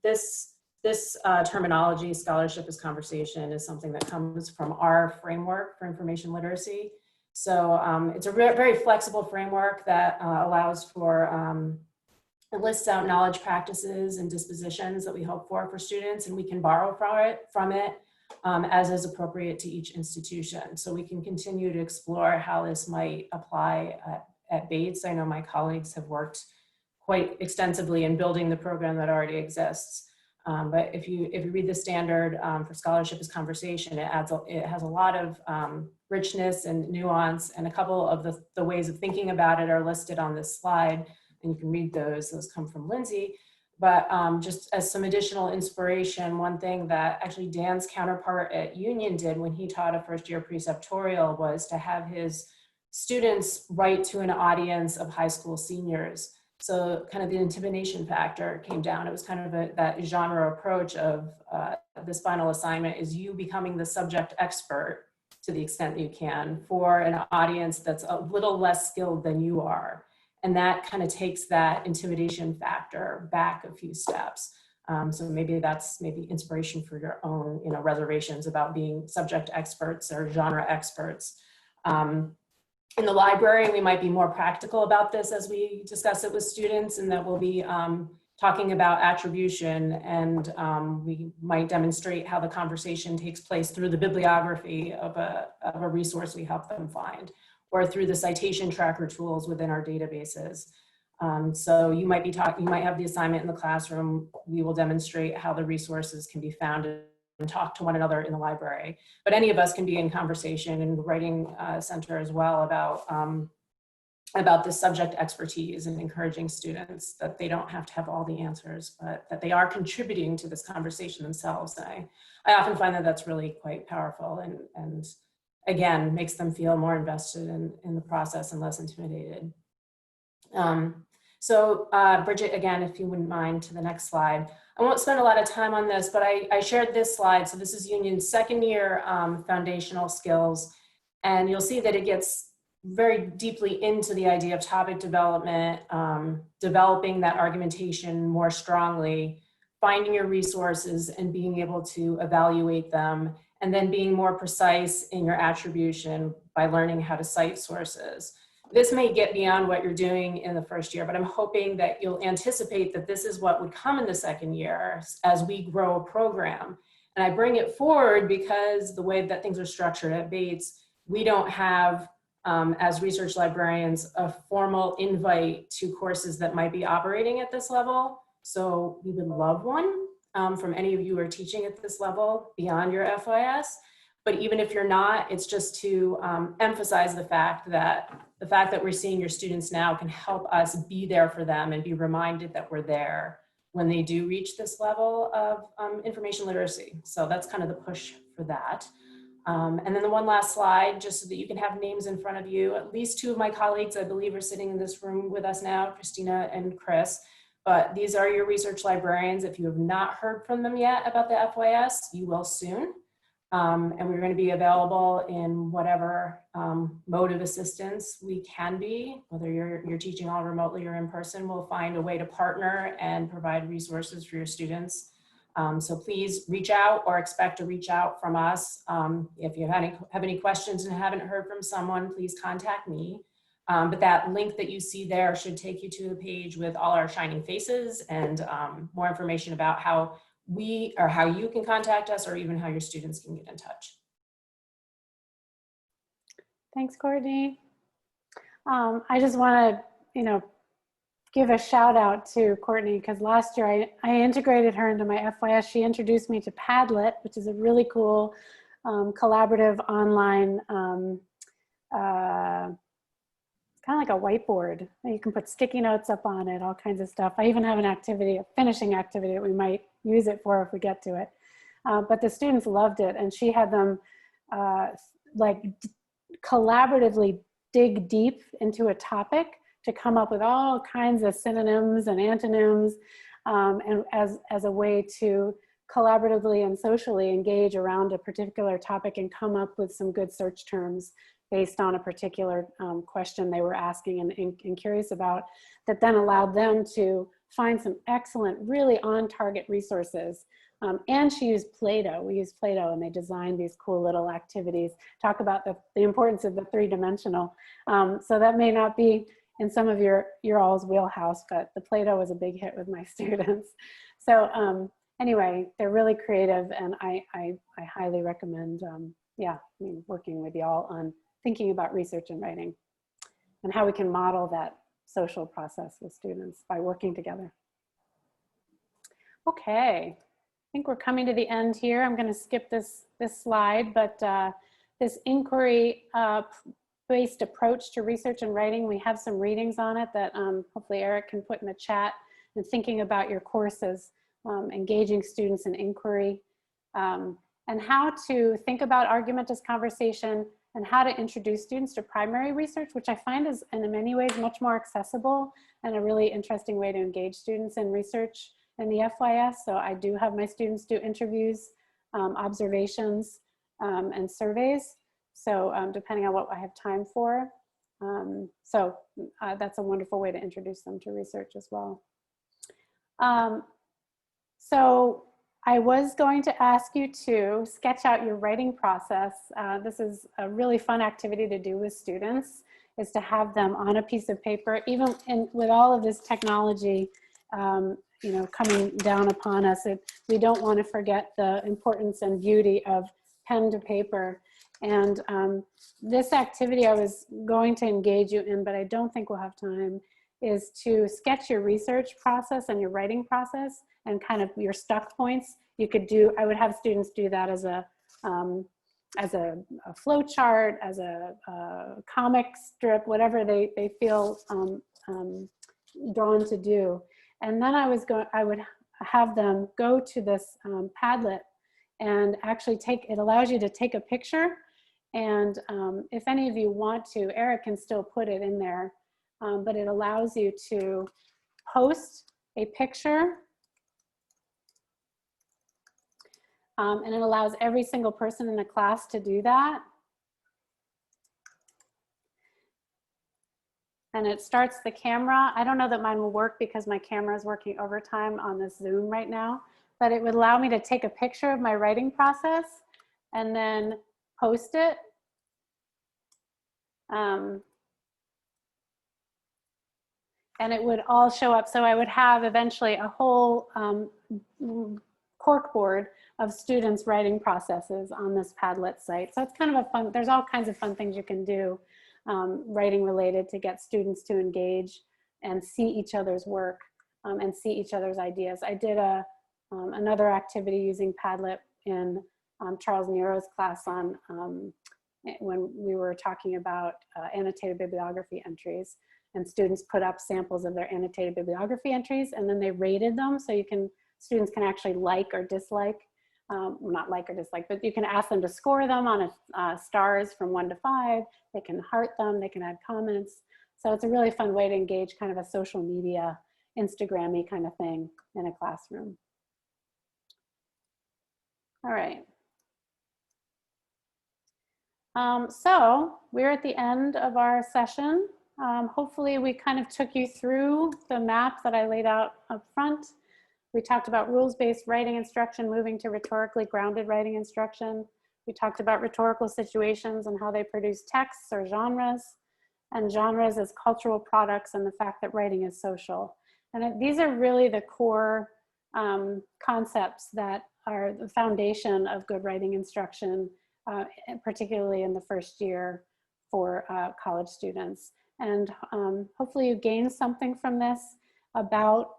This terminology, scholarship as conversation, is something that comes from our framework for information literacy. So it's a very flexible framework that allows for, it lists out knowledge practices and dispositions that we hope for students, and we can borrow from it as is appropriate to each institution. So we can continue to explore how this might apply at Bates. I know my colleagues have worked quite extensively in building the program that already exists. But if you read the standard for scholarship as conversation, it has a lot of richness and nuance, and a couple of the ways of thinking about it are listed on this slide, and you can read those. Those come from Lindsay. But just as some additional inspiration, one thing that actually Dan's counterpart at Union did when he taught a first-year preceptorial was to have his students write to an audience of high school seniors. So kind of the intimidation factor came down. It was kind of that genre approach of this final assignment is you becoming the subject expert to the extent that you can for an audience that's a little less skilled than you are. And that kind of takes that intimidation factor back a few steps. So maybe that's inspiration for your own, you know, reservations about being subject experts or genre experts. In the library, we might be more practical about this as we discuss it with students, and that we'll be talking about attribution, and we might demonstrate how the conversation takes place through the bibliography of a resource we help them find, or through the citation tracker tools within our databases. So you might have the assignment in the classroom. We will demonstrate how the resources can be found and talk to one another in the library. But any of us can be in conversation in the writing center as well about this subject expertise, and encouraging students that they don't have to have all the answers, but that they are contributing to this conversation themselves. And I often find that that's really quite powerful, and again, makes them feel more invested in the process and less intimidated. So Bridget, again, if you wouldn't mind, to the next slide. I won't spend a lot of time on this, but I shared this slide. So this is Union's second year foundational skills. And you'll see that it gets very deeply into the idea of topic development, developing that argumentation more strongly, finding your resources and being able to evaluate them, and then being more precise in your attribution by learning how to cite sources. This may get beyond what you're doing in the first year, but I'm hoping that you'll anticipate that this is what would come in the second year as we grow a program. And I bring it forward because the way that things are structured at Bates, we don't have, as research librarians, a formal invite to courses that might be operating at this level. So we would love one from any of you who are teaching at this level beyond your FYS. But even if you're not, it's just to emphasize the fact that we're seeing your students now can help us be there for them and be reminded that we're there when they do reach this level of information literacy. So that's kind of the push for that. And then the one last slide, just so that you can have names in front of you. At least 2 of my colleagues, I believe, are sitting in this room with us now, Christina and Chris. But these are your research librarians. If you have not heard from them yet about the FYS, you will soon. And we're going to be available in whatever mode of assistance we can be, whether you're teaching all remotely or in person. We'll find a way to partner and provide resources for your students. So please reach out or expect to reach out from us. If you have any questions and haven't heard from someone, please contact me. But that link that you see there should take you to a page with all our shining faces and more information about how you can contact us, or even how your students can get in touch. Thanks, Courtney. I just want to, give a shout out to Courtney, because last year I integrated her into my FYS. She introduced me to Padlet, which is a really cool collaborative online, it's kind of like a whiteboard. You can put sticky notes up on it, all kinds of stuff. I even have an activity, a finishing activity that we might use it for if we get to it. But the students loved it, and she had them like collaboratively dig deep into a topic to come up with all kinds of synonyms and antonyms, and as a way to collaboratively and socially engage around a particular topic and come up with some good search terms based on a particular question they were asking and curious about, that then allowed them to find some excellent, really on-target resources. And she used Play-Doh. We used Play-Doh, and they designed these cool little activities. Talk about the importance of the three-dimensional. So that may not be in some of your all's wheelhouse, but the Play-Doh was a big hit with my students. So anyway, they're really creative, and I highly recommend, yeah, I mean, working with y'all on thinking about research and writing and how we can model that social process with students by working together. Okay, I think we're coming to the end here. I'm going to skip this slide, but this inquiry-based approach to research and writing, we have some readings on it that hopefully Eric can put in the chat, and thinking about your courses, engaging students in inquiry, and how to think about argumentist conversation, and how to introduce students to primary research, which I find is in many ways much more accessible and a really interesting way to engage students in research in the FYS. So I do have my students do interviews, observations, and surveys. So depending on what I have time for. So that's a wonderful way to introduce them to research as well. So I was going to ask you to sketch out your writing process. This is a really fun activity to do with students, is to have them on a piece of paper, even with all of this technology, you know, coming down upon us. We don't want to forget the importance and beauty of pen to paper. And this activity I was going to engage you in, but I don't think we'll have time, is to sketch your research process and your writing process and kind of your stuck points. You could do, I would have students do that as a flow chart, as a comic strip, whatever they feel drawn to do. And then I would have them go to this Padlet and actually it allows you to take a picture. And if any of you want to, Eric can still put it in there, but it allows you to post a picture, and it allows every single person in the class to do that. And it starts the camera. I don't know that mine will work because my camera is working overtime on this Zoom right now, but it would allow me to take a picture of my writing process and then post it. And it would all show up. So I would have eventually a whole corkboard of students' writing processes on this Padlet site. So it's kind of a fun, there's all kinds of fun things you can do writing related to get students to engage and see each other's work and see each other's ideas. I did another activity using Padlet in Charles Nero's class on when we were talking about annotated bibliography entries, and students put up samples of their annotated bibliography entries, and then they rated them. So students can actually like or dislike, not like or dislike, but you can ask them to score them on stars from 1 to 5. They can heart them, they can add comments. So it's a really fun way to engage kind of a social media, Instagram-y kind of thing in a classroom. All right. So we're at the end of our session. Hopefully we kind of took you through the map that I laid out up front. We talked about rules-based writing instruction, moving to rhetorically grounded writing instruction. We talked about rhetorical situations and how they produce texts or genres, and genres as cultural products, and the fact that writing is social. And these are really the core concepts that are the foundation of good writing instruction, particularly in the first year for college students. And hopefully you gained something from this. about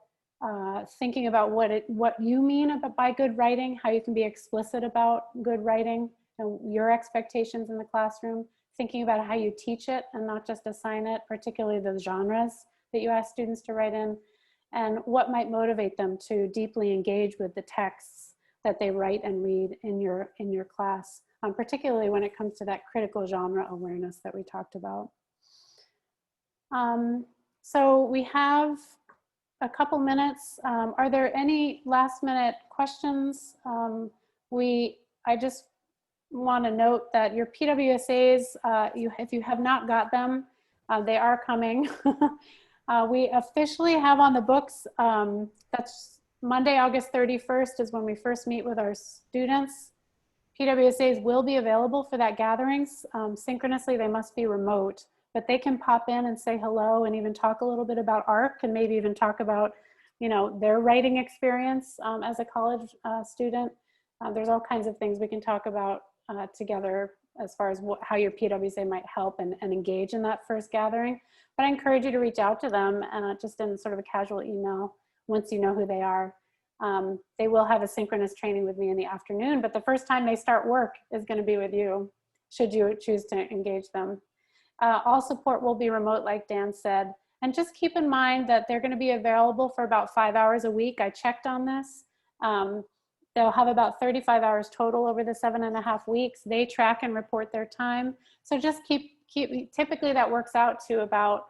thinking about what you mean by good writing, how you can be explicit about good writing and your expectations in the classroom, thinking about how you teach it and not just assign it, particularly the genres that you ask students to write in, and what might motivate them to deeply engage with the texts that they write and read in your class, particularly when it comes to that critical genre awareness that we talked about. So we have a couple minutes. Are there any last minute questions? I just want to note that your PWSAs, if you have not got them, they are coming. We officially have on the books, that's Monday, August 31st is when we first meet with our students. PWSAs will be available for that gatherings. Synchronously, they must be remote, but they can pop in and say hello and even talk a little bit about ARC and maybe even talk about, their writing experience as a college student. There's all kinds of things we can talk about together as far as how your PWSA might help and engage in that first gathering. But I encourage you to reach out to them just in sort of a casual email once you know who they are. They will have a synchronous training with me in the afternoon, but the first time they start work is going to be with you, should you choose to engage them. All support will be remote, like Dan said. And just keep in mind that they're going to be available for about 5 hours a week. I checked on this. They'll have about 35 hours total over the 7.5 weeks. They track and report their time. So just typically that works out to about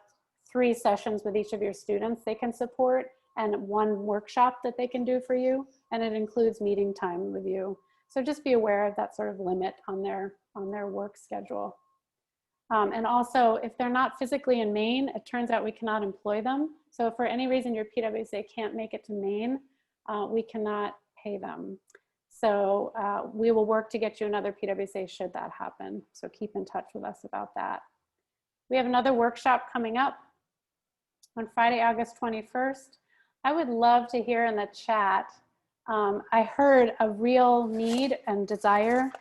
3 sessions with each of your students they can support and 1 workshop that they can do for you. And it includes meeting time with you. So just be aware of that sort of limit on their work schedule. And also, if they're not physically in Maine, it turns out we cannot employ them. So if for any reason your PWSA can't make it to Maine, we cannot pay them. So we will work to get you another PWSA should that happen. So keep in touch with us about that. We have another workshop coming up on Friday, August 21st. I would love to hear in the chat. I heard a real need and desire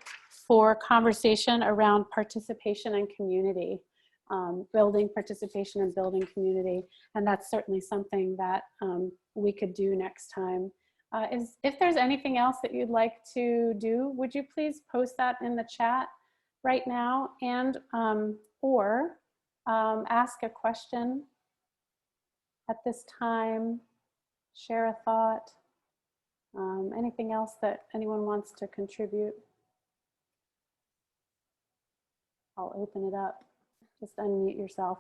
for conversation around participation and community, building participation and building community. And that's certainly something that we could do next time. If there's anything else that you'd like to do, would you please post that in the chat right now, and or ask a question at this time, share a thought, anything else that anyone wants to contribute. I'll open it up. Just unmute yourself.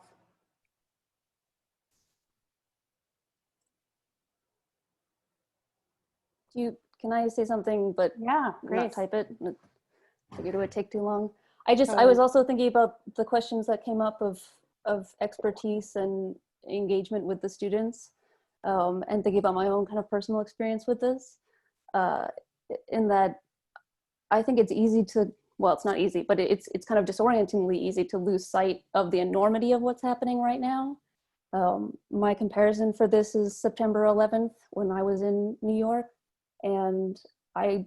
Can I say something, but yeah, not type it? I figured it would take too long. I was also thinking about the questions that came up of expertise and engagement with the students, and thinking about my own kind of personal experience with this, in that I think it's easy to, well, it's not easy, but it's kind of disorientingly easy to lose sight of the enormity of what's happening right now. My comparison for this is September 11th when I was in New York, and I,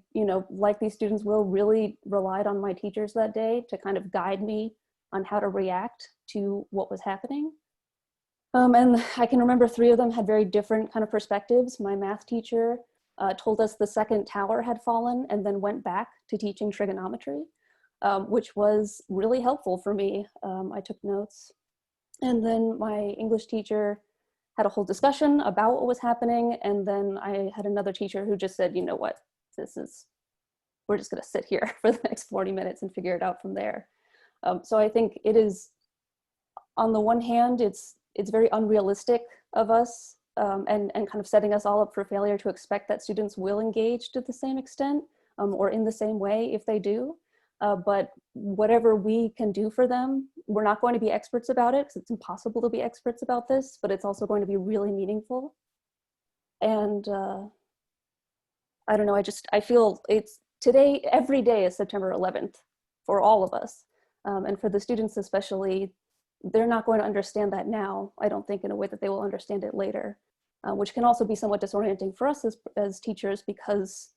like these students, really relied on my teachers that day to kind of guide me on how to react to what was happening. And I can remember 3 of them had very different kind of perspectives. My math teacher told us the second tower had fallen and then went back to teaching trigonometry, which was really helpful for me. I took notes. And then my English teacher had a whole discussion about what was happening. And then I had another teacher who just said, you know what, we're just gonna sit here for the next 40 minutes and figure it out from there. So I think it is, on the one hand, it's very unrealistic of us, and kind of setting us all up for failure to expect that students will engage to the same extent, or in the same way if they do. But whatever we can do for them, we're not going to be experts about it, because it's impossible to be experts about this, but it's also going to be really meaningful. And I don't know, I feel it's today, every day is September 11th for all of us. And for the students especially, they're not going to understand that now, I don't think, in a way that they will understand it later, which can also be somewhat disorienting for us as teachers, because,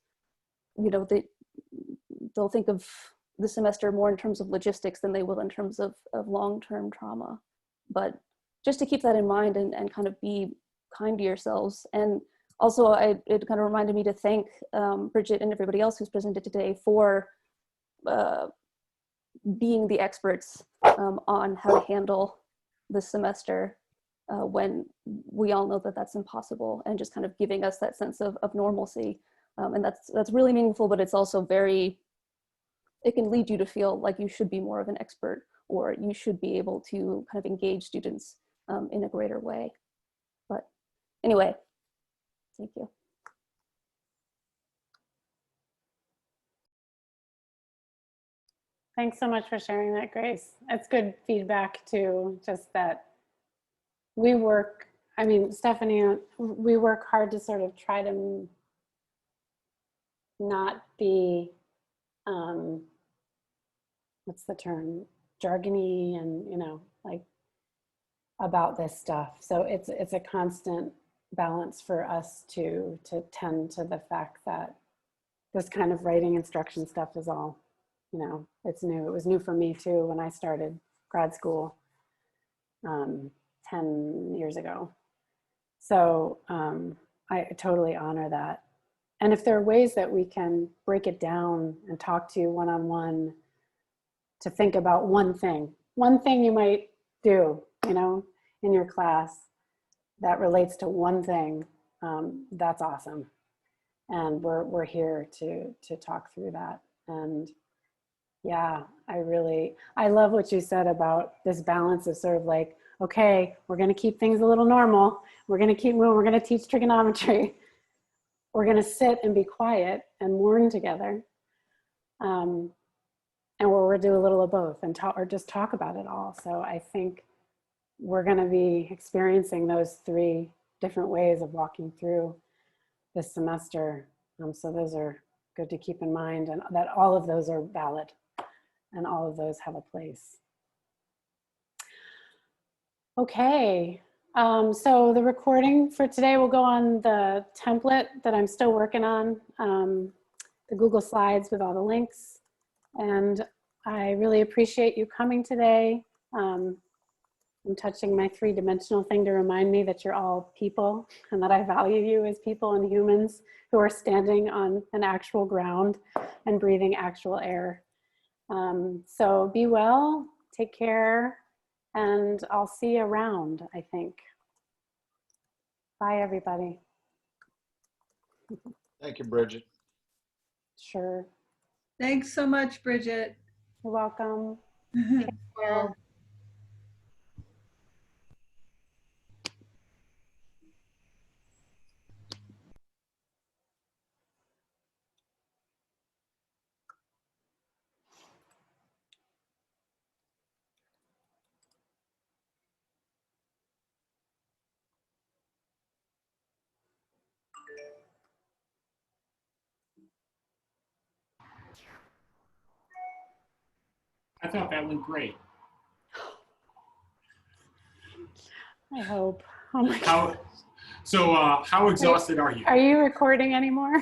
they'll think of the semester more in terms of logistics than they will in terms of long-term trauma. But just to keep that in mind and kind of be kind to yourselves. And also, it kind of reminded me to thank Bridget and everybody else who's presented today for being the experts on how to handle this semester when we all know that that's impossible, and just kind of giving us that sense of normalcy. And that's really meaningful, but it's also it can lead you to feel like you should be more of an expert, or you should be able to kind of engage students in a greater way. But anyway, thank you. Thanks so much for sharing that, Grace. It's good feedback too, just that we work, I mean, Stephanie, we work hard to sort of try to not be, what's the term, jargony and, you know, like about this stuff. So it's a constant balance for us to tend to the fact that this kind of writing instruction stuff is all, you know, it's new. It was new for me too when I started grad school 10 years ago. So I totally honor that. And if there are ways that we can break it down and talk to you one-on-one to think about one thing you might do, you know, in your class that relates to one thing, that's awesome. And we're here to talk through that. And yeah, I love what you said about this balance of sort of like, okay, we're going to keep things a little normal. We're going to keep moving. We're going to teach trigonometry. We're going to sit and be quiet and mourn together. And we'll do a little of both and talk, or just talk about it all. So I think we're going to be experiencing those three different ways of walking through this semester. So those are good to keep in mind, and that all of those are valid and all of those have a place. Okay, so the recording for today will go on the template that I'm still working on, the Google Slides with all the links. And I really appreciate you coming today. I'm touching my three-dimensional thing to remind me that you're all people and that I value you as people and humans who are standing on an actual ground and breathing actual air. So be well, take care, and I'll see you around, I think. Bye, everybody. Thank you, Bridget. Sure. Thanks so much, Bridget. You're welcome. Take care. I thought that went great. I hope. Oh my God. How exhausted are you? Are you recording anymore?